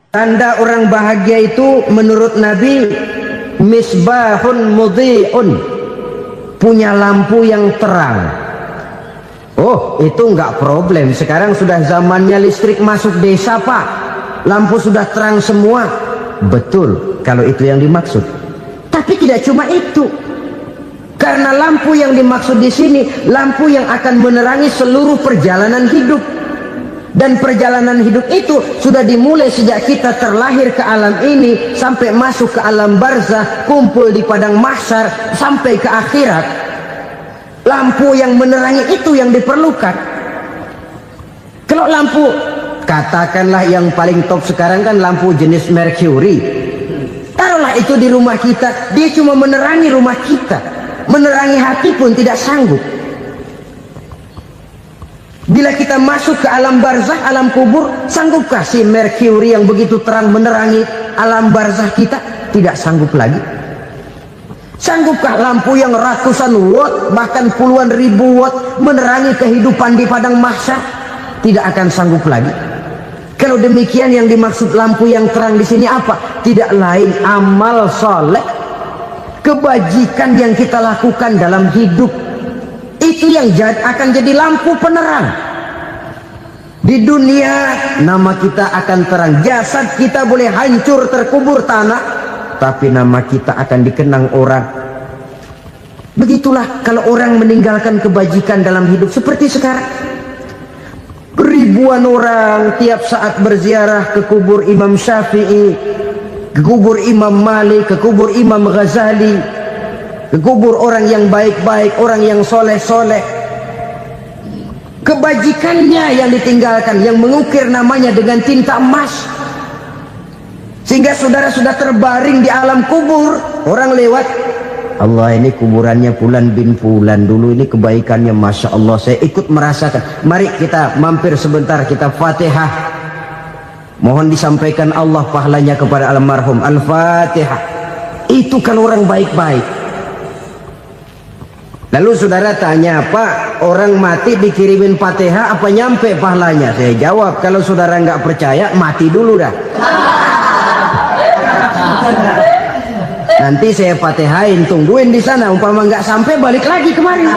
B: tanda orang bahagia itu menurut Nabi, misbahun mudhi'un, punya lampu yang terang. Oh, itu enggak problem. Sekarang sudah zamannya listrik masuk desa, Pak. Lampu sudah terang semua. Betul, kalau itu yang dimaksud. Tapi tidak cuma itu. Karena lampu yang dimaksud di sini, lampu yang akan menerangi seluruh perjalanan hidup. Dan perjalanan hidup itu sudah dimulai sejak kita terlahir ke alam ini, sampai masuk ke alam barzah, kumpul di padang mahsyar, sampai ke akhirat. Lampu yang menerangi itu yang diperlukan. Kalau lampu, katakanlah yang paling top sekarang kan lampu jenis Mercury. Taruhlah itu di rumah kita, dia cuma menerangi rumah kita, menerangi hati pun tidak sanggup. Bila kita masuk ke alam barzah, alam kubur, sanggupkah si Mercury yang begitu terang menerangi alam barzah kita? Tidak sanggup lagi. Sanggupkah lampu yang ratusan watt, bahkan puluhan ribu watt menerangi kehidupan di padang mahsyar? Tidak akan sanggup lagi. Kalau demikian, yang dimaksud lampu yang terang di sini apa? Tidak lain amal soleh, kebajikan yang kita lakukan dalam hidup. Itu yang akan jadi lampu penerang. Di dunia nama kita akan terang, jasad kita boleh hancur terkubur tanah, tapi nama kita akan dikenang orang. Begitulah kalau orang meninggalkan kebajikan dalam hidup seperti sekarang. Ribuan orang tiap saat berziarah ke kubur Imam Syafi'i, ke kubur Imam Malik, ke kubur Imam Ghazali, ke kubur orang yang baik-baik, orang yang soleh-soleh. Kebajikannya yang ditinggalkan, yang mengukir namanya dengan tinta emas, sehingga saudara sudah terbaring di alam kubur. Orang lewat, Allah, ini kuburannya Fulan bin Fulan, dulu ini kebaikannya Masya Allah, saya ikut merasakan. Mari kita mampir sebentar, kita Fatihah, mohon disampaikan Allah pahalanya kepada almarhum. Al-Fatihah. Itu kalau orang baik-baik. Lalu saudara tanya, Pak, orang mati dikirimin Fatihah apa nyampe pahalanya? Saya jawab, kalau saudara nggak percaya, mati dulu dah. Nanti saya Fatihain, tungguin di sana, umpama nggak sampai balik lagi kemari.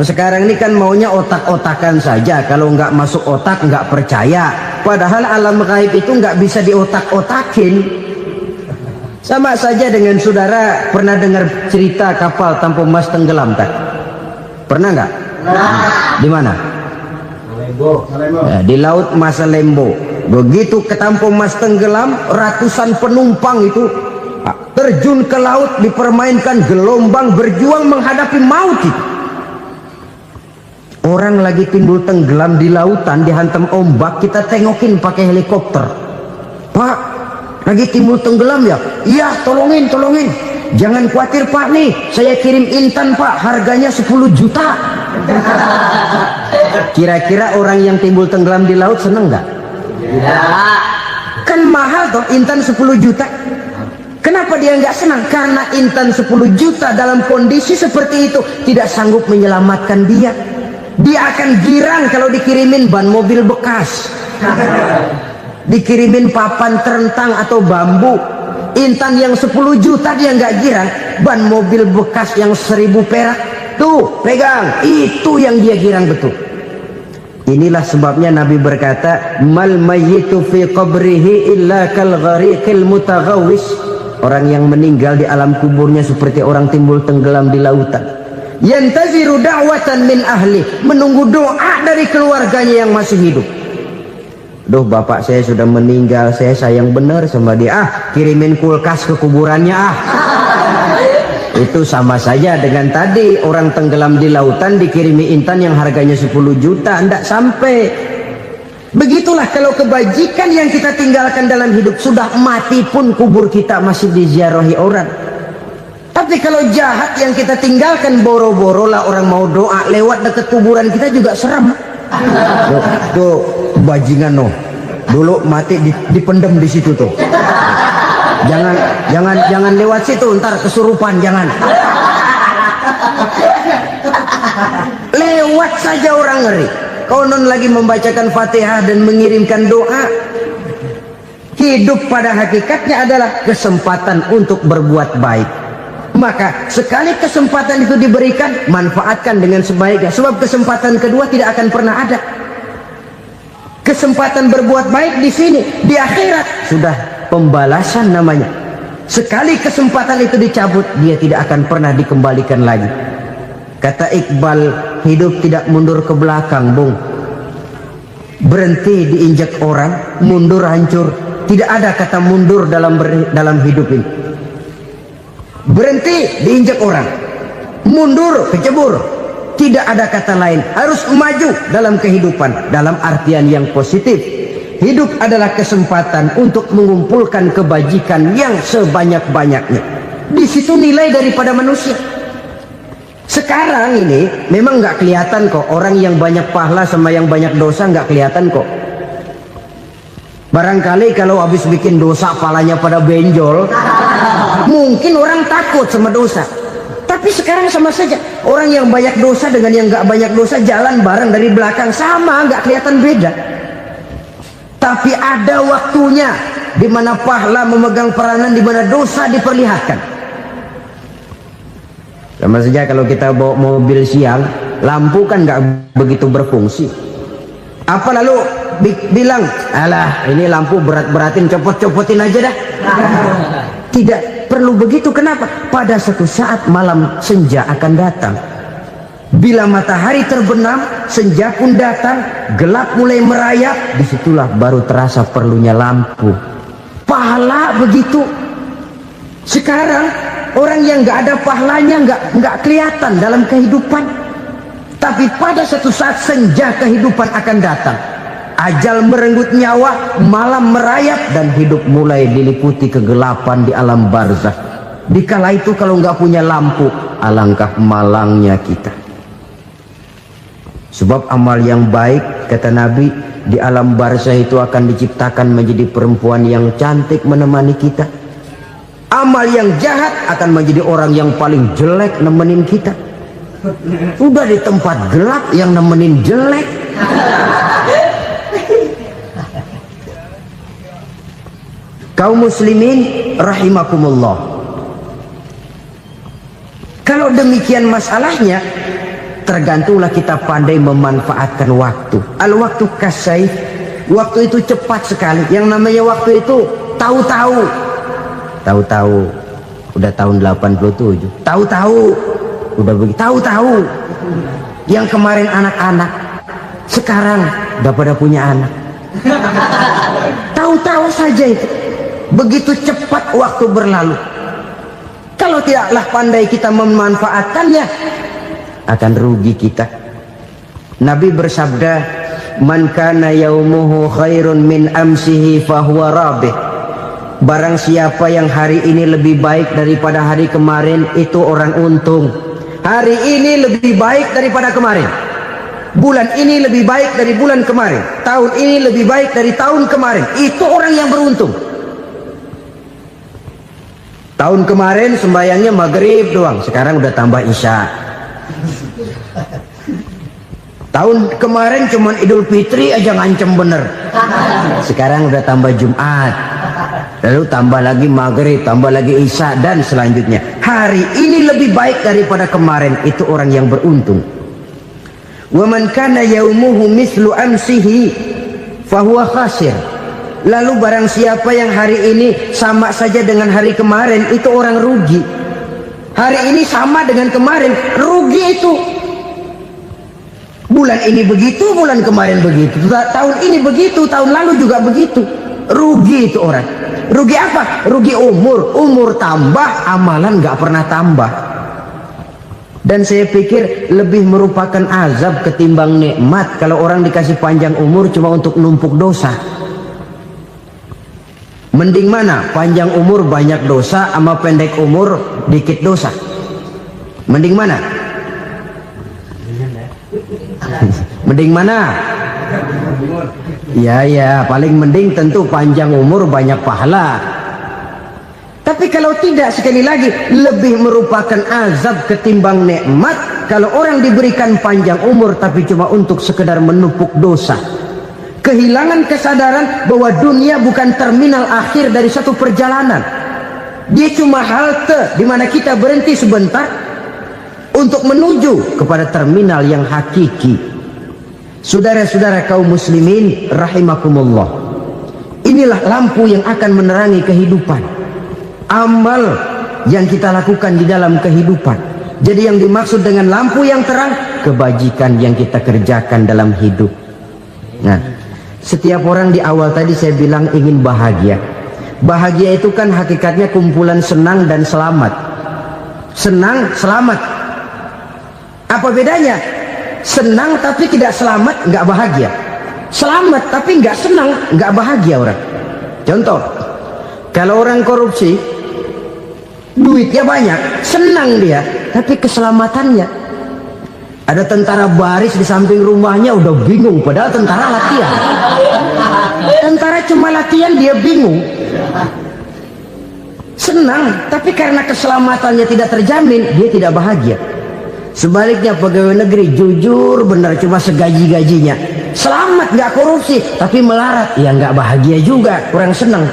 B: Sekarang ini kan maunya otak-otakan saja, kalau nggak masuk otak nggak percaya. Padahal alam gaib itu nggak bisa diotak-otakin. Sama saja dengan saudara pernah dengar cerita kapal tanpa emas tenggelam tak? Pernah nggak? Di mana? Ya, di laut Masalembo. Begitu ke tanpa emas tenggelam, ratusan penumpang itu terjun ke laut, dipermainkan gelombang, berjuang menghadapi maut itu. Orang lagi timbul tenggelam di lautan, dihantam ombak, kita tengokin pakai helikopter. Pak, lagi timbul tenggelam ya? Iya, tolongin. Jangan khawatir Pak, nih saya kirim intan Pak, harganya 10 juta. Kira-kira orang yang timbul tenggelam di laut seneng nggak?
C: Tidak.
B: Kan mahal toh intan 10 juta. Kenapa dia nggak senang? Karena intan 10 juta dalam kondisi seperti itu tidak sanggup menyelamatkan dia. Dia akan girang kalau dikirimin ban mobil bekas, dikirimin papan terentang atau bambu. Intan yang 10 juta dia nggak girang, ban mobil bekas yang 1000 perak tuh pegang, itu yang dia girang betul. Inilah sebabnya Nabi berkata, mal mayyitu fi qabrihi illa kal ghariqil mutaghawwis. Orang yang meninggal di alam kuburnya seperti orang timbul tenggelam di lautan. Yantaziru da'watan min ahli, menunggu doa dari keluarganya yang masih hidup. Duh, bapak saya sudah meninggal, saya sayang benar sama dia. Kirimin kulkas ke kuburannya Itu sama saja dengan tadi orang tenggelam di lautan dikirimi intan yang harganya 10 juta, tidak sampai. Begitulah kalau kebajikan yang kita tinggalkan dalam hidup, sudah mati pun kubur kita masih diziarahi orang. Tapi kalau jahat yang kita tinggalkan, boro-boro lah orang mau doa lewat dekat kuburan kita juga serem. Tuh bajingan noh, dulu mati dipendem di situ tuh. Jangan lewat situ, ntar kesurupan, jangan. Lewat saja orang ngeri. Konon lagi membacakan Fatihah dan mengirimkan doa. Hidup pada hakikatnya adalah kesempatan untuk berbuat baik. Maka sekali kesempatan itu diberikan, manfaatkan dengan sebaiknya. Sebab kesempatan kedua tidak akan pernah ada. Kesempatan berbuat baik di sini, di akhirat sudah pembalasan namanya. Sekali kesempatan itu dicabut, dia tidak akan pernah dikembalikan lagi. Kata Iqbal, hidup tidak mundur ke belakang, Bung. Berhenti diinjak orang, mundur hancur. Tidak ada kata mundur dalam hidup ini. Berhenti diinjak orang, mundur kecebur. Tidak ada kata lain, harus maju dalam kehidupan dalam artian yang positif. Hidup adalah kesempatan untuk mengumpulkan kebajikan yang sebanyak-banyaknya. Di situ nilai daripada manusia. Sekarang ini memang nggak kelihatan kok, orang yang banyak pahala sama yang banyak dosa nggak kelihatan kok. Barangkali kalau habis bikin dosa palanya pada benjol, mungkin orang takut sama dosa. Tapi sekarang sama saja, orang yang banyak dosa dengan yang nggak banyak dosa jalan bareng dari belakang, sama, nggak kelihatan beda. Tapi ada waktunya di mana pahala memegang peranan, di mana dosa diperlihatkan. Sama saja kalau kita bawa mobil siang, lampu kan nggak begitu berfungsi. Apa lalu bilang, alah ini lampu berat-beratin, copot-copotin aja dah. Tidak perlu begitu. Kenapa? Pada suatu saat malam senja akan datang. Bila matahari terbenam, senja pun datang, gelap mulai merayap, disitulah baru terasa perlunya lampu. Pahala begitu. Sekarang orang yang nggak ada pahalanya nggak kelihatan dalam kehidupan. Tapi pada suatu saat senja kehidupan akan datang. Ajal merenggut nyawa, malam merayap, dan hidup mulai diliputi kegelapan di alam barzakh. Dikala itu kalau nggak punya lampu, alangkah malangnya kita. Sebab amal yang baik, kata Nabi, di alam barzakh itu akan diciptakan menjadi perempuan yang cantik menemani kita. Amal yang jahat akan menjadi orang yang paling jelek nemenin kita. Udah di tempat gelap yang nemenin jelek. Kaum muslimin rahimakumullah. Kalau demikian masalahnya, tergantunglah kita pandai memanfaatkan waktu. Al-waktu kasayf, waktu itu cepat sekali. Yang namanya waktu itu tahu-tahu. Tahu-tahu udah tahun 87. Tahu-tahu udah begitu. Tahu-tahu yang kemarin anak-anak, sekarang udah pada punya anak. Tahu-tahu saja itu. Begitu cepat waktu berlalu. Kalau tidaklah pandai kita memanfaatkannya, akan rugi kita. Nabi bersabda, "Man kana yaumuhu khairun min amsihi fahuwa rabih." Barang siapa yang hari ini lebih baik daripada hari kemarin, itu orang untung. Hari ini lebih baik daripada kemarin. Bulan ini lebih baik dari bulan kemarin. Tahun ini lebih baik dari tahun kemarin. Itu orang yang beruntung. Tahun kemarin sembahyangnya maghrib doang, sekarang udah tambah isya. Tahun kemarin cuman Idul Fitri aja ngancem bener, sekarang udah tambah Jumat, lalu tambah lagi maghrib, tambah lagi isya, dan selanjutnya. Hari ini lebih baik daripada kemarin, itu orang yang beruntung. Wa man kana yaumuhu mislu amsihi fahuwa khasir. Lalu barang siapa yang hari ini sama saja dengan hari kemarin, itu orang rugi. Hari ini sama dengan kemarin, rugi itu. Bulan ini begitu, bulan kemarin begitu, tahun ini begitu, tahun lalu juga begitu. Rugi itu orang. Rugi apa? Rugi umur. Umur tambah, amalan gak pernah tambah. Dan saya pikir lebih merupakan azab ketimbang nikmat kalau orang dikasih panjang umur cuma untuk numpuk dosa. Mending mana? Panjang umur banyak dosa sama pendek umur dikit dosa? Mending mana? Mending mana? Ya, paling mending tentu panjang umur banyak pahala. Tapi kalau tidak, sekali lagi, lebih merupakan azab ketimbang nikmat kalau orang diberikan panjang umur tapi cuma untuk sekedar menumpuk dosa. Kehilangan kesadaran bahwa dunia bukan terminal akhir dari satu perjalanan. Dia cuma halte di mana kita berhenti sebentar untuk menuju kepada terminal yang hakiki. Saudara-saudara kaum muslimin rahimakumullah, inilah lampu yang akan menerangi kehidupan, amal yang kita lakukan di dalam kehidupan. Jadi yang dimaksud dengan lampu yang terang, kebajikan yang kita kerjakan dalam hidup. Nah, setiap orang di awal tadi saya bilang ingin bahagia. Bahagia itu kan hakikatnya kumpulan senang dan selamat. Senang, selamat. Apa bedanya? Senang tapi tidak selamat, nggak bahagia. Selamat tapi nggak senang, nggak bahagia orang. Contoh, kalau orang korupsi, duitnya banyak, senang dia, tapi keselamatannya. Ada tentara baris di samping rumahnya udah bingung, padahal tentara latihan. Tentara cuma latihan, dia bingung. Senang, tapi karena keselamatannya tidak terjamin, dia tidak bahagia. Sebaliknya pegawai negeri jujur benar, cuma segaji-gajinya, selamat nggak korupsi, tapi melarat, ya nggak bahagia juga, kurang senang.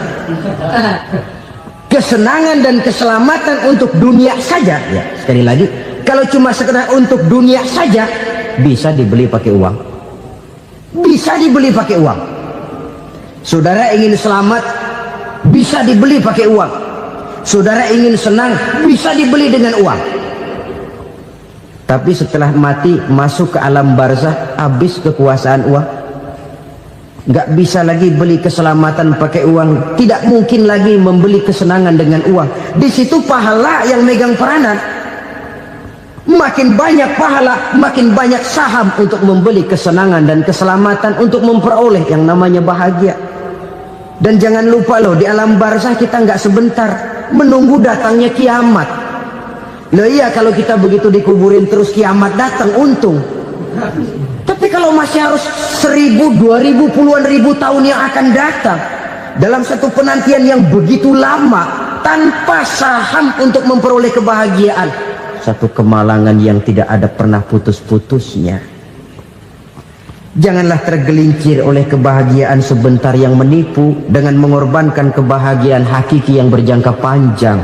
B: Kesenangan dan keselamatan untuk dunia saja, ya sekali lagi, kalau cuma sekedar untuk dunia saja, bisa dibeli pakai uang. Bisa dibeli pakai uang. Saudara ingin selamat, bisa dibeli pakai uang. Saudara ingin senang, bisa dibeli dengan uang. Tapi setelah mati, masuk ke alam barzah, habis kekuasaan uang. Nggak bisa lagi beli keselamatan pakai uang. Tidak mungkin lagi membeli kesenangan dengan uang. Di situ pahala yang megang peranan. Makin banyak pahala, makin banyak saham untuk membeli kesenangan dan keselamatan, untuk memperoleh yang namanya bahagia. Dan jangan lupa loh, di alam barzah kita nggak sebentar, menunggu datangnya kiamat. Loh iya, kalau kita begitu dikuburin terus kiamat datang, untung. Tapi kalau masih harus 1000, 2000, puluhan ribu tahun yang akan datang, dalam satu penantian yang begitu lama, tanpa saham untuk memperoleh kebahagiaan, satu kemalangan yang tidak ada pernah putus-putusnya. Janganlah tergelincir oleh kebahagiaan sebentar yang menipu dengan mengorbankan kebahagiaan hakiki yang berjangka panjang.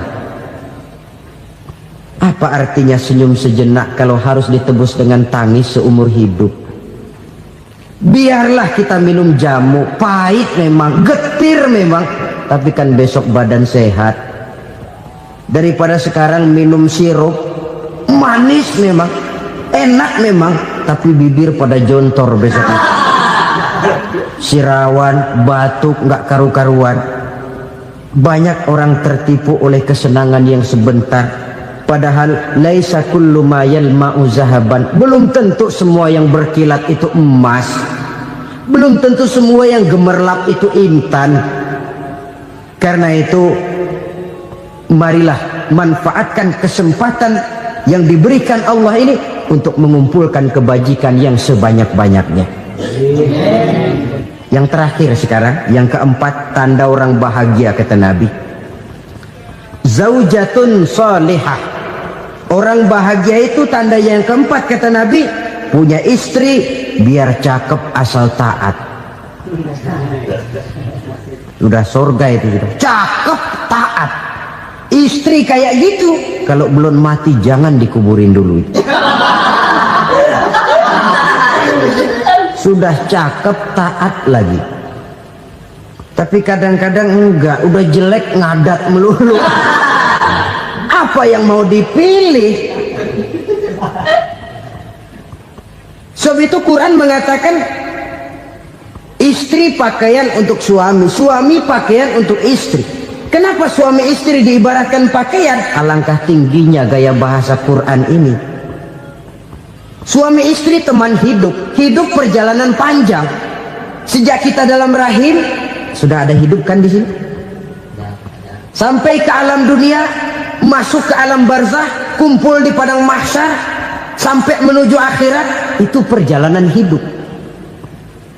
B: Apa artinya senyum sejenak kalau harus ditebus dengan tangis seumur hidup? Biarlah kita minum jamu, pahit memang, getir memang, tapi kan besok badan sehat. Daripada sekarang minum sirup, manis memang, enak memang, tapi bibir pada jontor besoknya. Sirawan, batuk, nggak karu-karuan. Banyak orang tertipu oleh kesenangan yang sebentar, Padahal laisa kullu ma yalma'u zahaban. Belum tentu semua yang berkilat itu emas. Belum tentu semua yang gemerlap itu intan. Karena itu marilah manfaatkan kesempatan yang diberikan Allah ini untuk mengumpulkan kebajikan yang sebanyak-banyaknya. Yang terakhir sekarang, yang keempat, tanda orang bahagia kata Nabi. Zaujatun salihah. Orang bahagia itu tanda yang keempat kata Nabi, punya istri biar cakep asal taat. Sudah surga itu, cakep taat. Istri kayak gitu, kalau belum mati jangan dikuburin dulu. Sudah cakep taat lagi. Tapi kadang-kadang enggak, udah jelek ngadat melulu. Apa yang mau dipilih? Sebab itu Quran mengatakan istri pakaian untuk suami, suami pakaian untuk istri. Kenapa suami istri diibaratkan pakaian? Alangkah tingginya gaya bahasa Quran ini. Suami istri teman hidup, hidup perjalanan panjang. Sejak kita dalam rahim sudah ada hidup kan di sini. Sampai ke alam dunia, masuk ke alam barzah, kumpul di padang mahsyar, sampai menuju akhirat, itu perjalanan hidup.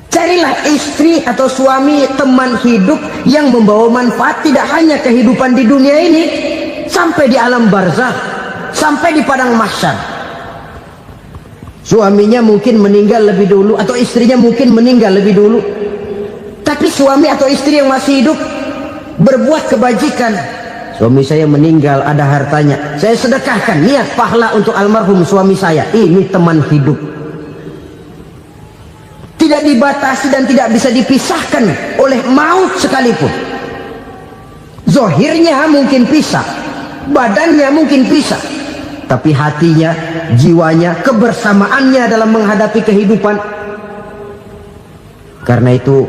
B: Carilah istri atau suami teman hidup yang membawa manfaat tidak hanya kehidupan di dunia ini, sampai di alam barzah, sampai di padang mahsyar. Suaminya mungkin meninggal lebih dulu atau istrinya mungkin meninggal lebih dulu, tapi suami atau istri yang masih hidup berbuat kebajikan. Suami saya meninggal, ada hartanya, saya sedekahkan, niat pahala untuk almarhum suami saya. Ini teman hidup, tidak dibatasi dan tidak bisa dipisahkan oleh maut sekalipun. Zohirnya mungkin pisah, badannya mungkin pisah, tapi hatinya, jiwanya, kebersamaannya dalam menghadapi kehidupan. Karena itu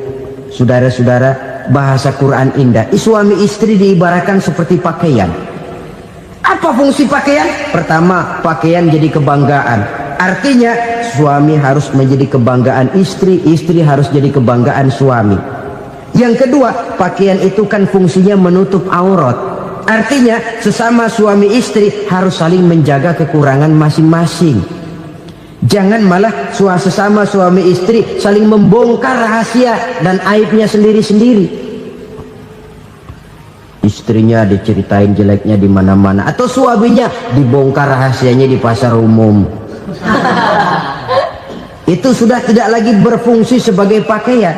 B: saudara-saudara, bahasa Quran indah. Suami istri diibaratkan seperti pakaian. Apa fungsi pakaian? Pertama, pakaian jadi kebanggaan. Artinya suami harus menjadi kebanggaan istri, istri harus jadi kebanggaan suami. Yang kedua, pakaian itu kan fungsinya menutup aurat. Artinya sesama suami istri harus saling menjaga kekurangan masing-masing. Jangan malah sesama suami istri saling membongkar rahasia dan aibnya sendiri-sendiri. Istrinya diceritain jeleknya di mana-mana, atau suaminya dibongkar rahasianya di pasar umum. Itu sudah tidak lagi berfungsi sebagai pakaian.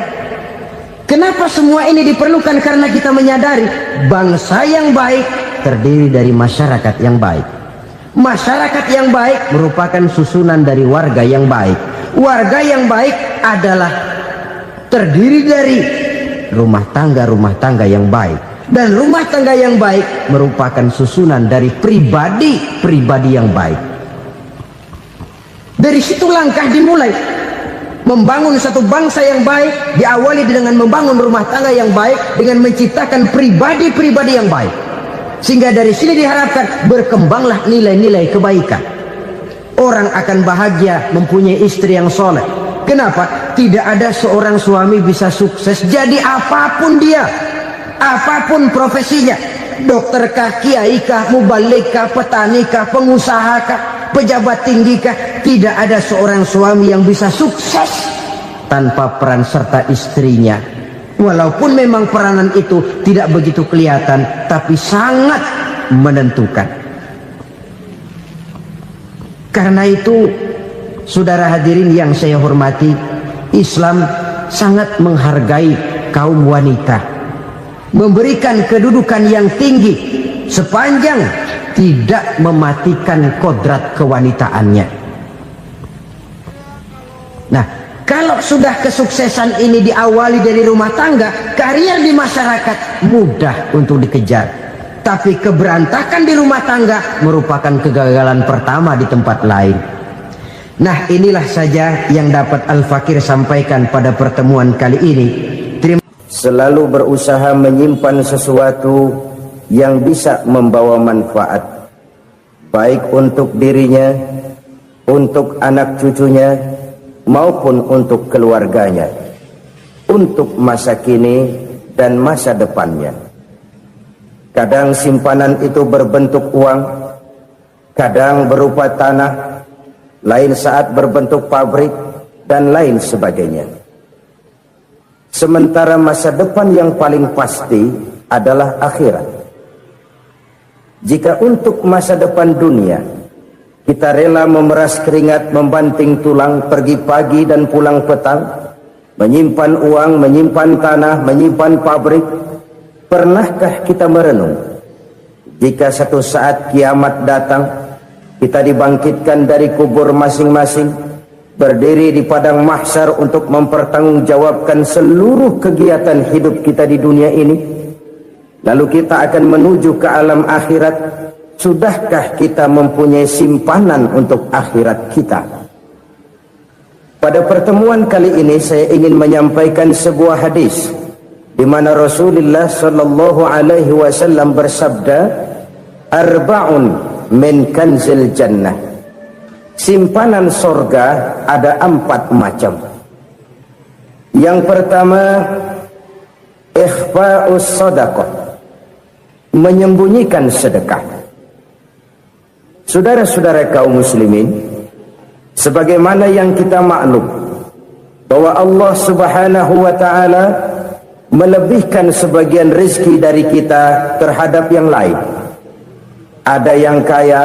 B: Kenapa semua ini diperlukan? Karena kita menyadari bangsa yang baik terdiri dari masyarakat yang baik. Masyarakat yang baik merupakan susunan dari warga yang baik. Warga yang baik adalah terdiri dari rumah tangga yang baik. Dan rumah tangga yang baik merupakan susunan dari pribadi yang baik. Dari situ langkah dimulai. Membangun satu bangsa yang baik diawali dengan membangun rumah tangga yang baik, dengan menciptakan pribadi-pribadi yang baik. Sehingga dari sini diharapkan berkembanglah nilai-nilai kebaikan. Orang akan bahagia mempunyai istri yang soleh. Kenapa? Tidak ada seorang suami bisa sukses jadi apapun dia, apapun profesinya, dokterkah, kiaikah, mubalikah, petanikah, pengusahakah, pejabat tinggikah, tidak ada seorang suami yang bisa sukses tanpa peran serta istrinya. Walaupun memang peranan itu tidak begitu kelihatan, tapi sangat menentukan. Karena itu, saudara hadirin yang saya hormati, Islam sangat menghargai kaum wanita, memberikan kedudukan yang tinggi sepanjang tidak mematikan kodrat kewanitaannya. Nah, kalau sudah kesuksesan ini diawali dari rumah tangga, karier di masyarakat mudah untuk dikejar. Tapi keberantakan di rumah tangga merupakan kegagalan pertama di tempat lain. Nah, inilah saja yang dapat Al-Fakir sampaikan pada pertemuan kali ini. Selalu berusaha menyimpan sesuatu yang bisa membawa manfaat. baik untuk dirinya, untuk anak cucunya, maupun untuk keluarganya, untuk masa kini dan masa depannya. Kadang simpanan itu berbentuk uang, kadang berupa tanah, lain saat berbentuk pabrik, dan lain sebagainya. Sementara masa depan yang paling pasti adalah akhirat. Jika untuk masa depan dunia kita rela memeras keringat, membanting tulang, pergi pagi dan pulang petang, menyimpan uang, menyimpan tanah, menyimpan pabrik, pernahkah kita merenung jika satu saat kiamat datang, kita dibangkitkan dari kubur masing-masing, berdiri di padang mahsyar untuk mempertanggungjawabkan seluruh kegiatan hidup kita di dunia ini, lalu kita akan menuju ke alam akhirat? Sudahkah kita mempunyai simpanan untuk akhirat kita? Pada pertemuan kali ini saya ingin menyampaikan sebuah hadis di mana Rasulullah sallallahu alaihi wasallam bersabda, "Arba'un min kanzil jannah." Simpanan sorga ada 4 macam. Yang pertama, ikhfa'us sadaqah, menyembunyikan sedekah. Saudara-saudara kaum muslimin, sebagaimana yang kita maklum bahwa Allah Subhanahu wa taala melebihkan sebagian rezeki dari kita terhadap yang lain. Ada yang kaya,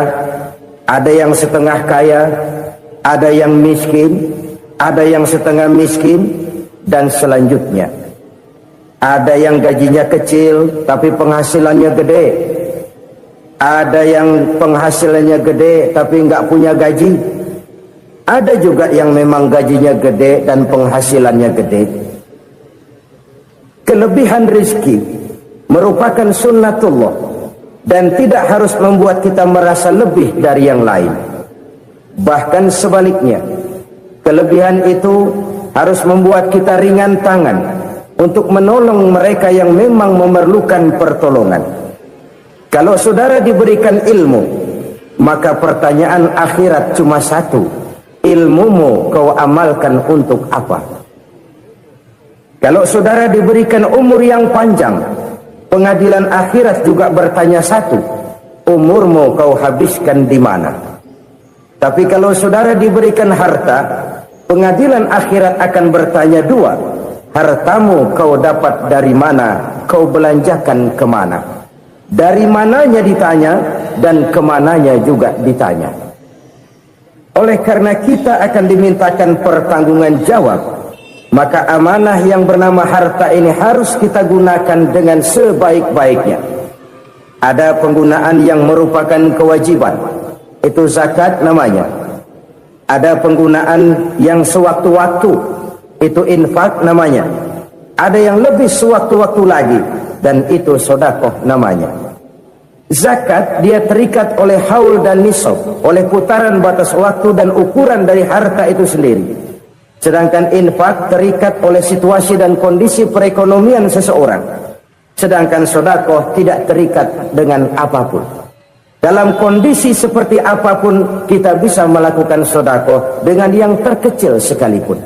B: ada yang setengah kaya, ada yang miskin, ada yang setengah miskin, dan selanjutnya. Ada yang gajinya kecil tapi penghasilannya gede. Ada yang penghasilannya gede tapi nggak punya gaji. Ada juga yang memang gajinya gede dan penghasilannya gede. Kelebihan rezeki merupakan sunnatullah dan tidak harus membuat kita merasa lebih dari yang lain. Bahkan sebaliknya, kelebihan itu harus membuat kita ringan tangan untuk menolong mereka yang memang memerlukan pertolongan. Kalau saudara diberikan ilmu, maka pertanyaan akhirat cuma satu: ilmumu kau amalkan untuk apa? Kalau saudara diberikan umur yang panjang, pengadilan akhirat juga bertanya satu: umurmu kau habiskan di mana? Tapi kalau saudara diberikan harta, pengadilan akhirat akan bertanya dua: hartamu kau dapat dari mana? Kau belanjakan kemana? Dari mananya ditanya, dan kemananya juga ditanya. Oleh karena kita akan dimintakan pertanggungan jawab, maka amanah yang bernama harta ini harus kita gunakan dengan sebaik-baiknya. Ada penggunaan yang merupakan kewajiban, itu zakat namanya. Ada penggunaan yang sewaktu-waktu, itu infak namanya. Ada yang lebih sewaktu-waktu lagi, dan itu sedekah namanya. Zakat dia terikat oleh haul dan nisab, oleh putaran batas waktu dan ukuran dari harta itu sendiri. Sedangkan infak terikat oleh situasi dan kondisi perekonomian seseorang. Sedangkan sedekah tidak terikat dengan apapun. Dalam kondisi seperti apapun kita bisa melakukan sedekah dengan yang terkecil sekalipun.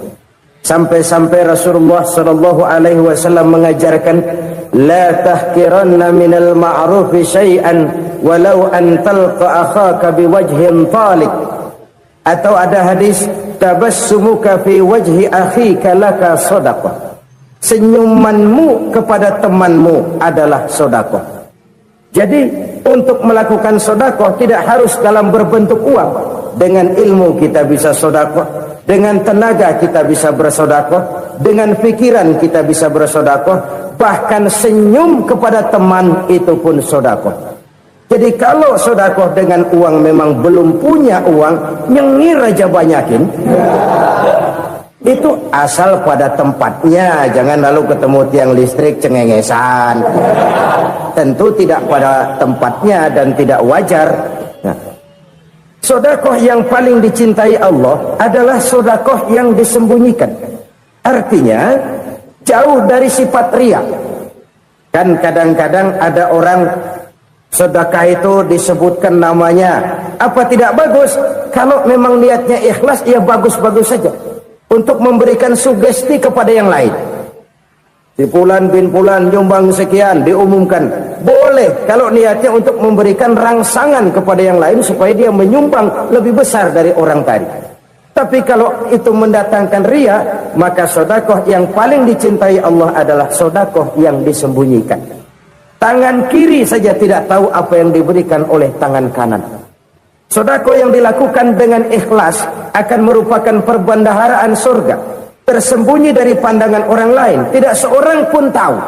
B: Sampai-sampai Rasulullah sallallahu alaihi wasallam mengajarkan, la tahkiranna minal ma'rufi syai'an walau an talqa akhaka biwajhin talik. Atau ada hadis, tabassumuka fi wajhi akhika laka shadaqah. Senyumanmu kepada temanmu adalah sedekah. Jadi untuk melakukan sedekah tidak harus dalam berbentuk uang. Dengan ilmu kita bisa sedekah, dengan tenaga kita bisa bersedekah, dengan pikiran kita bisa bersedekah, bahkan senyum kepada teman itu pun sedekah. Jadi kalau sedekah dengan uang memang belum punya uang, nyengir aja banyakin. Itu asal pada tempatnya, jangan lalu ketemu tiang listrik cengengesan. Tentu tidak pada tempatnya dan tidak wajar. Nah, sedekah yang paling dicintai Allah adalah sedekah yang disembunyikan. Artinya jauh dari sifat riya. Kan kadang-kadang ada orang
C: Sedekah itu disebutkan namanya. Apa tidak bagus? Kalau memang niatnya ikhlas, ya bagus-bagus saja. Untuk memberikan sugesti kepada yang lain. Si Fulan bin Fulan nyumbang sekian, diumumkan. Boleh kalau niatnya untuk memberikan rangsangan kepada yang lain supaya dia menyumbang lebih besar dari orang tadi. Tapi kalau itu mendatangkan ria, maka sedekah yang paling dicintai Allah adalah sedekah yang disembunyikan. Tangan kiri saja tidak tahu apa yang diberikan oleh tangan kanan. Sedekah yang dilakukan dengan ikhlas akan merupakan perbendaharaan surga, tersembunyi dari pandangan orang lain, tidak seorang pun tahu.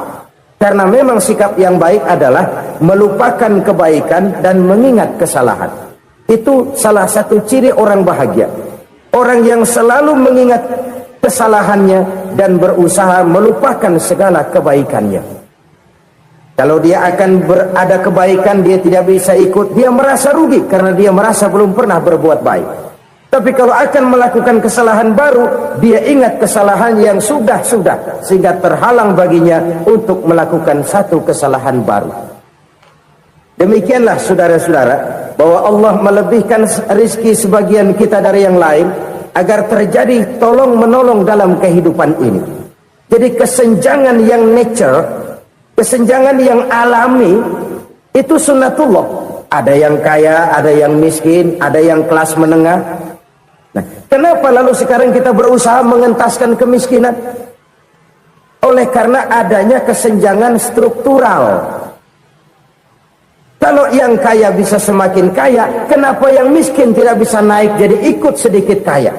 C: Karena memang sikap yang baik adalah melupakan kebaikan dan mengingat kesalahan. Itu salah satu ciri orang bahagia. Orang yang selalu mengingat kesalahannya dan berusaha melupakan segala kebaikannya. Kalau dia akan ada kebaikan, dia tidak bisa ikut, dia merasa rugi karena dia merasa belum pernah berbuat baik. Tapi kalau akan melakukan kesalahan baru, dia ingat kesalahan yang sudah-sudah, sehingga terhalang baginya untuk melakukan satu kesalahan baru. Demikianlah saudara-saudara, bahwa Allah melebihkan rizki sebagian kita dari yang lain, agar terjadi tolong-menolong dalam kehidupan ini. Jadi kesenjangan yang nature, kesenjangan yang alami, itu sunnatullah. Ada yang kaya, ada yang miskin, ada yang kelas menengah. Nah, kenapa lalu sekarang kita berusaha mengentaskan kemiskinan? Oleh karena adanya kesenjangan struktural. Kalau yang kaya bisa semakin kaya, kenapa yang miskin tidak bisa naik jadi ikut sedikit kaya?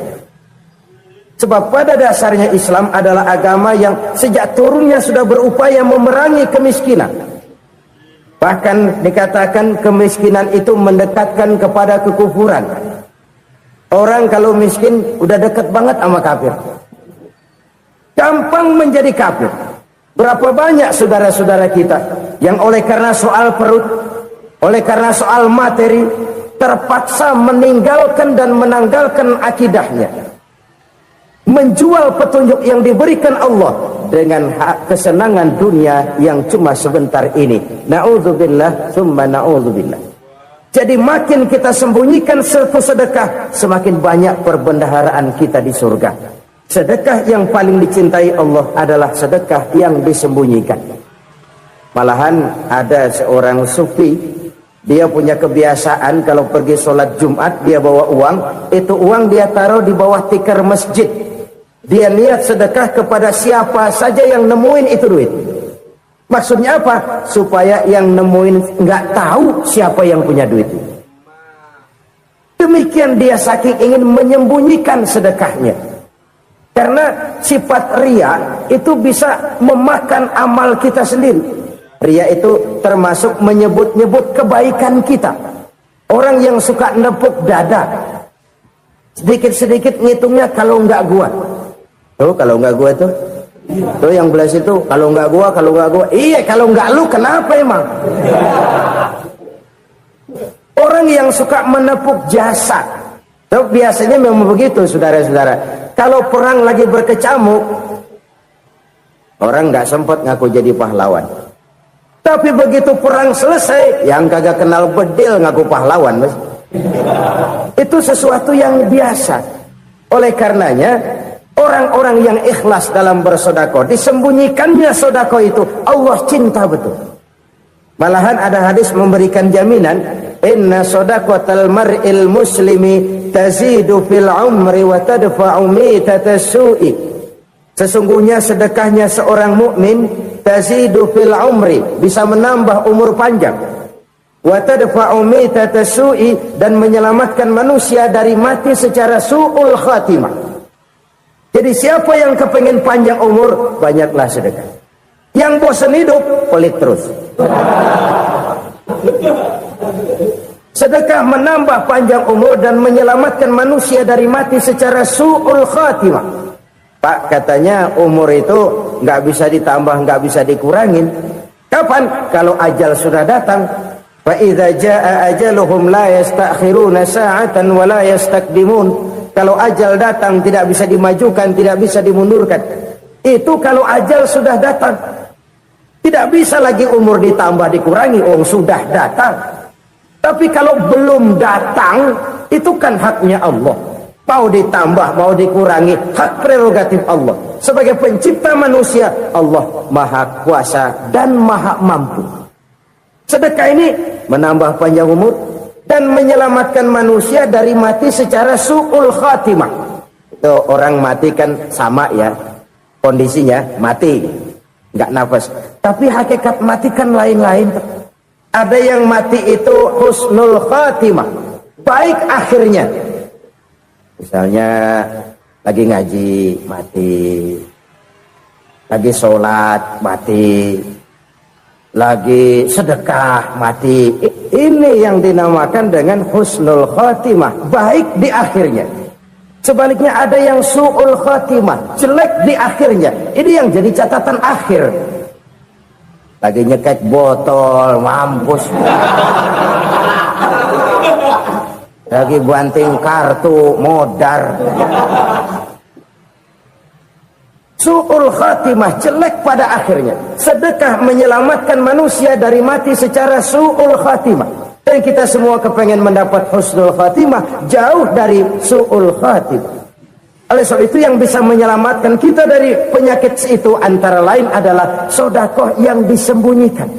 C: Sebab pada dasarnya Islam adalah agama yang sejak turunnya sudah berupaya memerangi kemiskinan. Bahkan dikatakan kemiskinan itu mendekatkan kepada kekufuran. Orang kalau miskin udah dekat banget sama kafir. Gampang menjadi kafir. Berapa banyak saudara-saudara kita yang oleh karena soal perut, oleh karena soal materi, terpaksa meninggalkan dan menanggalkan akidahnya, menjual petunjuk yang diberikan Allah dengan kesenangan dunia yang cuma sebentar ini. Na'udzubillah summa na'udzubillah. Jadi makin kita sembunyikan sedekah, semakin banyak perbendaharaan kita di surga. Sedekah yang paling dicintai Allah adalah sedekah yang disembunyikan. Malahan ada seorang sufi, dia punya kebiasaan kalau pergi sholat Jumat, dia bawa uang, itu uang dia taruh di bawah tikar masjid. Dia niat sedekah kepada siapa saja yang nemuin itu duit. Maksudnya apa? Supaya yang nemuin nggak tahu siapa yang punya duit. Demikian dia saking ingin menyembunyikan sedekahnya. Karena sifat ria itu bisa memakan amal kita sendiri. Ria itu termasuk menyebut-nyebut kebaikan kita. Orang yang suka nepuk dada, sedikit-sedikit ngitungnya kalau nggak gua. Tuh kalau nggak gua tuh yang belas itu kalau nggak gua. Iya kalau nggak lu kenapa emang? Orang yang suka menepuk jasa, tuh biasanya memang begitu saudara-saudara. Kalau perang lagi berkecamuk, orang nggak sempat ngaku jadi pahlawan. Tapi begitu perang selesai, yang kagak kenal bedil ngaku pahlawan, mas. Itu sesuatu yang biasa. Oleh karenanya, orang-orang yang ikhlas dalam bersedekah, disembunyikannya sedekah itu, Allah cinta betul. Malahan ada hadis memberikan jaminan, inna sedaqatal mar'il muslimi tazidu fil umri wa tadfa'u mitatas su'i. Sesungguhnya sedekahnya seorang mukmin tazidu fil umri, bisa menambah umur panjang, wa tadfa'u mitatas su'i, dan menyelamatkan manusia dari mati secara su'ul khatimah. Jadi siapa yang kepengen panjang umur, banyaklah sedekah. Yang bosan hidup, pelit terus. Sedekah menambah panjang umur dan menyelamatkan manusia dari mati secara su'ul khatimah. Pak, katanya umur itu nggak bisa ditambah, nggak bisa dikurangin. Kapan? Kalau ajal sudah datang. Fa idza jaa ajaluhum la yastakhiruna sa'atan wa la yastaqdimun. Kalau ajal datang tidak bisa dimajukan, tidak bisa dimundurkan. Itu kalau ajal sudah datang. Tidak bisa lagi umur ditambah dikurangi, sudah datang. Tapi kalau belum datang, itu kan haknya Allah. Mau ditambah, mau dikurangi, hak prerogatif Allah. Sebagai pencipta manusia, Allah maha kuasa dan maha mampu. Sedekah ini menambah panjang umur dan menyelamatkan manusia dari mati secara su'ul khatimah. Itu orang mati kan sama ya, kondisinya mati, nggak nafas. Tapi hakikat mati kan lain-lain. Ada yang mati itu husnul khatimah, baik akhirnya. Misalnya lagi ngaji mati, lagi sholat mati, lagi sedekah mati. Ini yang dinamakan dengan husnul khatimah, baik di akhirnya. Sebaliknya ada yang su'ul khatimah, jelek di akhirnya. Ini yang jadi catatan akhir. Lagi nyekek botol, mampus. Lagi banting kartu, modar. Su'ul khatimah, jelek pada akhirnya. Sedekah menyelamatkan manusia dari mati secara su'ul khatimah. Dan kita semua kepengen mendapat husnul khatimah, jauh dari su'ul khatimah. Oleh sebab itu yang bisa menyelamatkan kita dari penyakit itu antara lain adalah sedekah yang disembunyikan,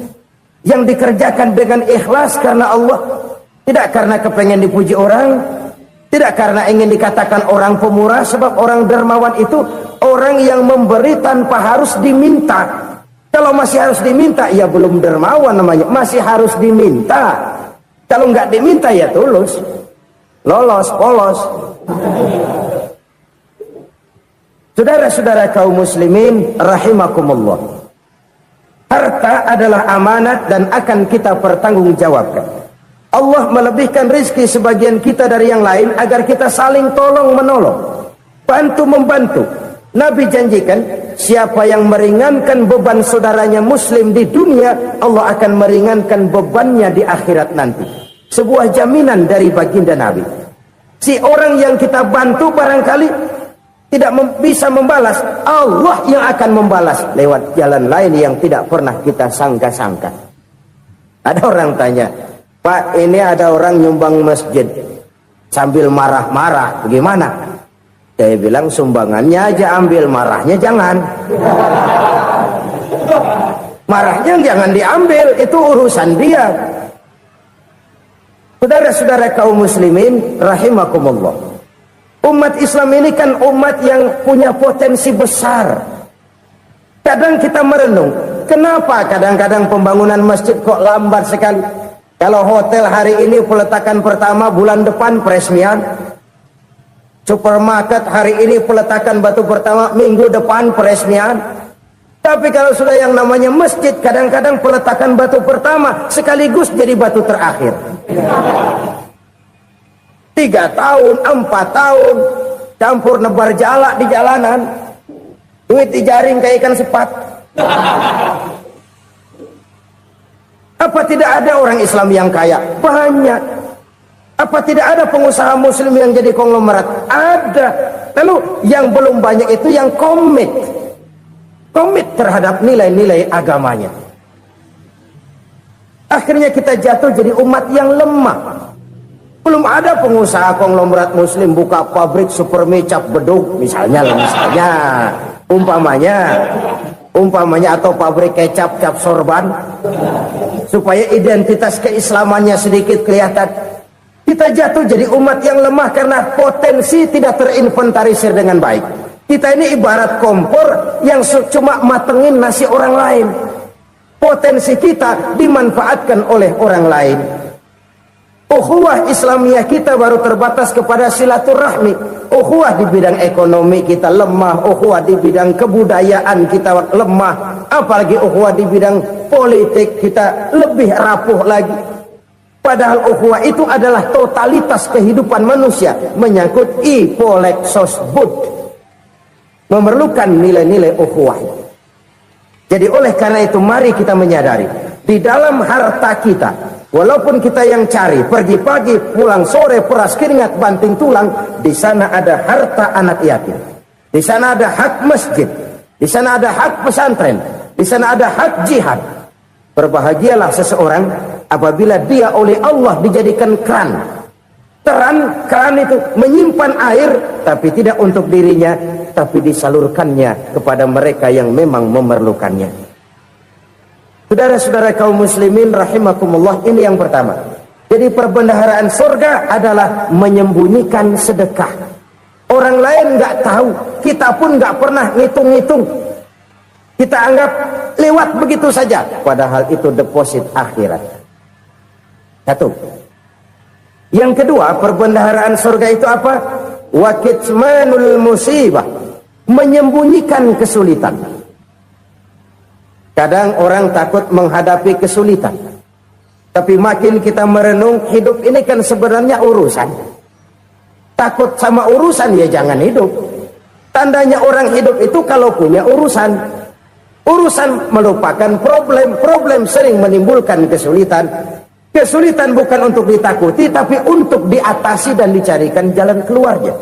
C: yang dikerjakan dengan ikhlas karena Allah. Tidak karena kepengen dipuji orang, tidak karena ingin dikatakan orang pemurah, sebab orang dermawan itu orang yang memberi tanpa harus diminta. Kalau masih harus diminta, ya belum dermawan namanya, masih harus diminta. Kalau nggak diminta ya tulus, lolos, polos. Saudara-saudara kaum muslimin rahimakumullah, harta adalah amanat dan akan kita pertanggungjawabkan. Allah melebihkan rezeki sebagian kita dari yang lain agar kita saling tolong menolong, bantu membantu. Nabi janjikan, siapa yang meringankan beban saudaranya muslim di dunia, Allah akan meringankan bebannya di akhirat nanti. Sebuah jaminan dari baginda Nabi. Si orang yang kita bantu barangkali tidak bisa membalas, Allah yang akan membalas lewat jalan lain yang tidak pernah kita sangka-sangka. Ada orang tanya, Pak, ini ada orang nyumbang masjid sambil marah-marah, bagaimana? Saya bilang sumbangannya aja ambil, marahnya jangan. Marahnya jangan diambil, itu urusan dia. Saudara-saudara kaum muslimin rahimakumullah, umat Islam ini kan umat yang punya potensi besar. Kadang kita merenung, kenapa kadang-kadang pembangunan masjid kok lambat sekali? Kalau hotel hari ini peletakan pertama, bulan depan peresmian. Supermarket hari ini peletakan batu pertama, minggu depan peresmian. Tapi kalau sudah yang namanya masjid, kadang-kadang peletakan batu pertama sekaligus jadi batu terakhir. 3 tahun, 4 tahun, campur nebar jalak di jalanan, duit dijaring kayak ikan sepat. Apa tidak ada orang Islam yang kaya? Banyak. Apa tidak ada pengusaha muslim yang jadi konglomerat? Ada. Lalu yang belum banyak itu yang komit terhadap nilai-nilai agamanya. Akhirnya kita jatuh jadi umat yang lemah. Belum ada pengusaha konglomerat muslim buka pabrik super mecap beduk misalnya umpamanya atau pabrik kecap cap sorban supaya identitas keislamannya sedikit kelihatan. Kita jatuh jadi umat yang lemah karena potensi tidak terinventarisir dengan baik. Kita ini ibarat kompor yang cuma matengin nasi orang lain. Potensi kita dimanfaatkan oleh orang lain. Ukhuwah Islamiyah kita baru terbatas kepada silaturahmi. Ukhuwah di bidang ekonomi kita lemah, ukhuwah di bidang kebudayaan kita lemah, apalagi ukhuwah di bidang politik kita lebih rapuh lagi. Padahal ukhuwah itu adalah totalitas kehidupan manusia, menyangkut ipolek sosbud, memerlukan nilai-nilai ukhuwah. Jadi oleh karena itu mari kita menyadari, di dalam harta kita, walaupun kita yang cari, pergi pagi, pulang sore, peras keringat, banting tulang, di sana ada harta anak yatim. Di sana ada hak masjid. Di sana ada hak pesantren. Di sana ada hak jihad. Berbahagialah seseorang apabila dia oleh Allah dijadikan keran. Keran itu menyimpan air, tapi tidak untuk dirinya, tapi disalurkannya kepada mereka yang memang memerlukannya. Saudara-saudara kaum muslimin rahimakumullah, ini yang pertama. Jadi perbendaharaan surga adalah menyembunyikan sedekah. Orang lain nggak tahu, kita pun nggak pernah ngitung-ngitung. Kita anggap lewat begitu saja, padahal itu deposit akhirat. Satu. Yang kedua, perbendaharaan surga itu apa? Wa kitmanul musibah, menyembunyikan kesulitan. Kadang orang takut menghadapi kesulitan, tapi makin kita merenung, hidup ini kan sebenarnya urusan. Takut sama urusan, ya jangan hidup. Tandanya orang hidup itu kalau punya urusan. Urusan melupakan problem. Problem sering menimbulkan kesulitan. Kesulitan bukan untuk ditakuti, tapi untuk diatasi dan dicarikan jalan keluarnya.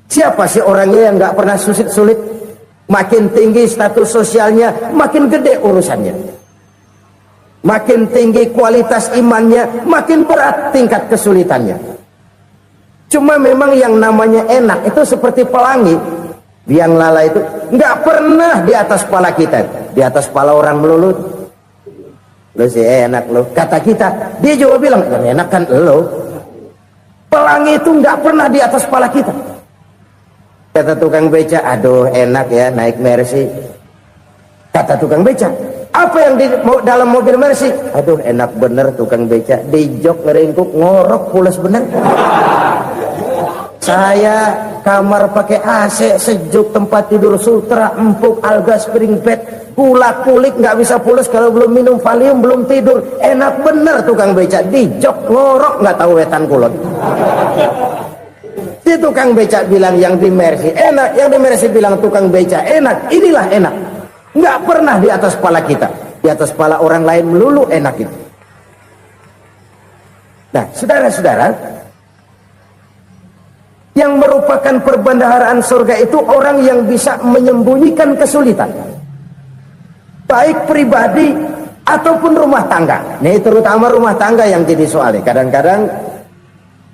C: Siapa sih orangnya yang nggak pernah sulit-sulit? Makin tinggi status sosialnya, makin gede urusannya. Makin tinggi kualitas imannya, makin berat tingkat kesulitannya. Cuma memang yang namanya enak itu seperti pelangi. Biang lala itu nggak pernah di atas kepala kita, di atas kepala orang melulu. Lo sih enak lo, kata kita. Dia juga bilang yang enak kan lo. Pelangi itu nggak pernah di atas kepala kita. Kata tukang beca, aduh enak ya naik Mercy. Kata tukang beca, apa yang di dalam mobil Mercy? Aduh enak bener tukang beca, di jok ngeringkuk ngorok pulas bener. Saya kamar pakai AC, sejuk, tempat tidur sutra, empuk, alga, spring bed, kulak kulik nggak bisa pulas kalau belum minum Valium, belum tidur. Enak bener tukang beca, di jok ngorok nggak tahu wetan kulot. Si tukang beca bilang yang di Mercy enak, yang di Mercy bilang tukang beca enak. Inilah enak, nggak pernah di atas kepala kita, di atas kepala orang lain melulu enak itu. Nah, saudara-saudara, yang merupakan perbendaharaan surga itu orang yang bisa menyembunyikan kesulitan, baik pribadi ataupun rumah tangga. Ini terutama rumah tangga yang jadi soalnya. Kadang-kadang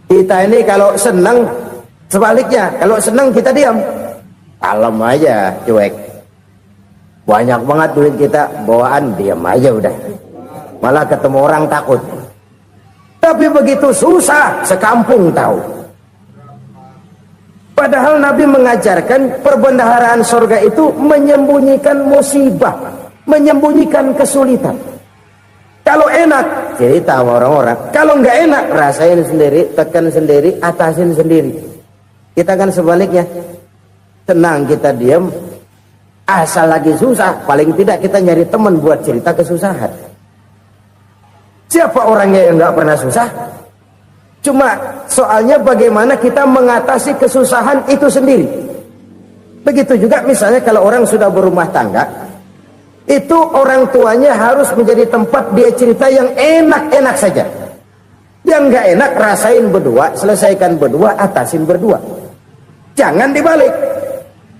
C: kita ini kalau senang, sebaliknya kalau senang kita diam, kalem aja, cuek. Banyak banget duit kita bawaan, diam aja udah. Malah ketemu orang takut. Tapi begitu susah, sekampung tahu. Padahal Nabi mengajarkan perbendaharaan surga itu menyembunyikan musibah, menyembunyikan kesulitan. Kalau enak, cerita sama orang-orang. Kalau nggak enak, rasain sendiri, tekan sendiri, atasin sendiri. Kita kan sebaliknya, tenang kita diam, asal lagi susah, paling tidak kita nyari teman buat cerita kesusahan. Siapa orangnya yang nggak pernah susah? Cuma soalnya bagaimana kita mengatasi kesusahan itu sendiri. Begitu juga misalnya kalau orang sudah berumah tangga, itu orang tuanya harus menjadi tempat dia cerita yang enak-enak saja. Yang nggak enak rasain berdua, selesaikan berdua, atasin berdua. Jangan dibalik.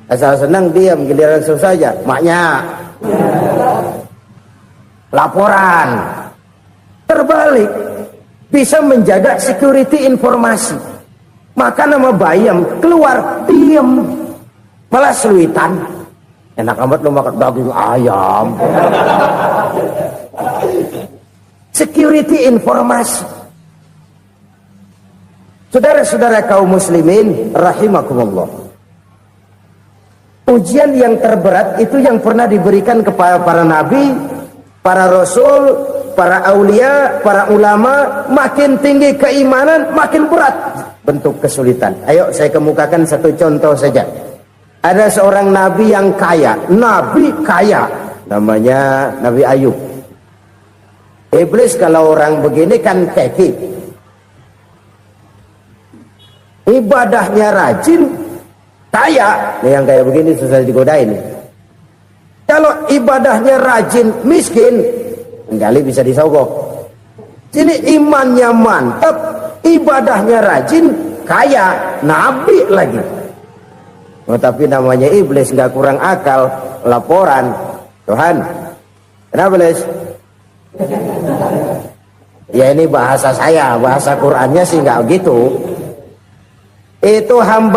C: Asal senang diam, giliran susah saja. Maknya laporan. Terbalik. Bisa menjaga security informasi. Maka nama bayam keluar diam, malah seluitan. Enak amat lo makan daging ayam. Security informasi. Saudara-saudara kaum muslimin rahimakumullah, ujian yang terberat itu yang pernah diberikan kepada para nabi, para rasul, para aulia, para ulama. Makin tinggi keimanan, makin berat bentuk kesulitan. Ayo saya kemukakan satu contoh saja. Ada seorang nabi yang kaya, nabi kaya, namanya Nabi Ayub. Iblis kalau orang begini kan keki, ibadahnya rajin, kaya. Nih yang kayak begini susah digodain. Kalau ibadahnya rajin, miskin, kali bisa disogok. Sini imannya mantap, ibadahnya rajin, kaya, nabi lagi. Oh, tapi namanya iblis nggak kurang akal. Laporan, Tuhan, Kenapa, Les? Ya ini bahasa saya, bahasa Qur'annya sih nggak gitu. Itu hamba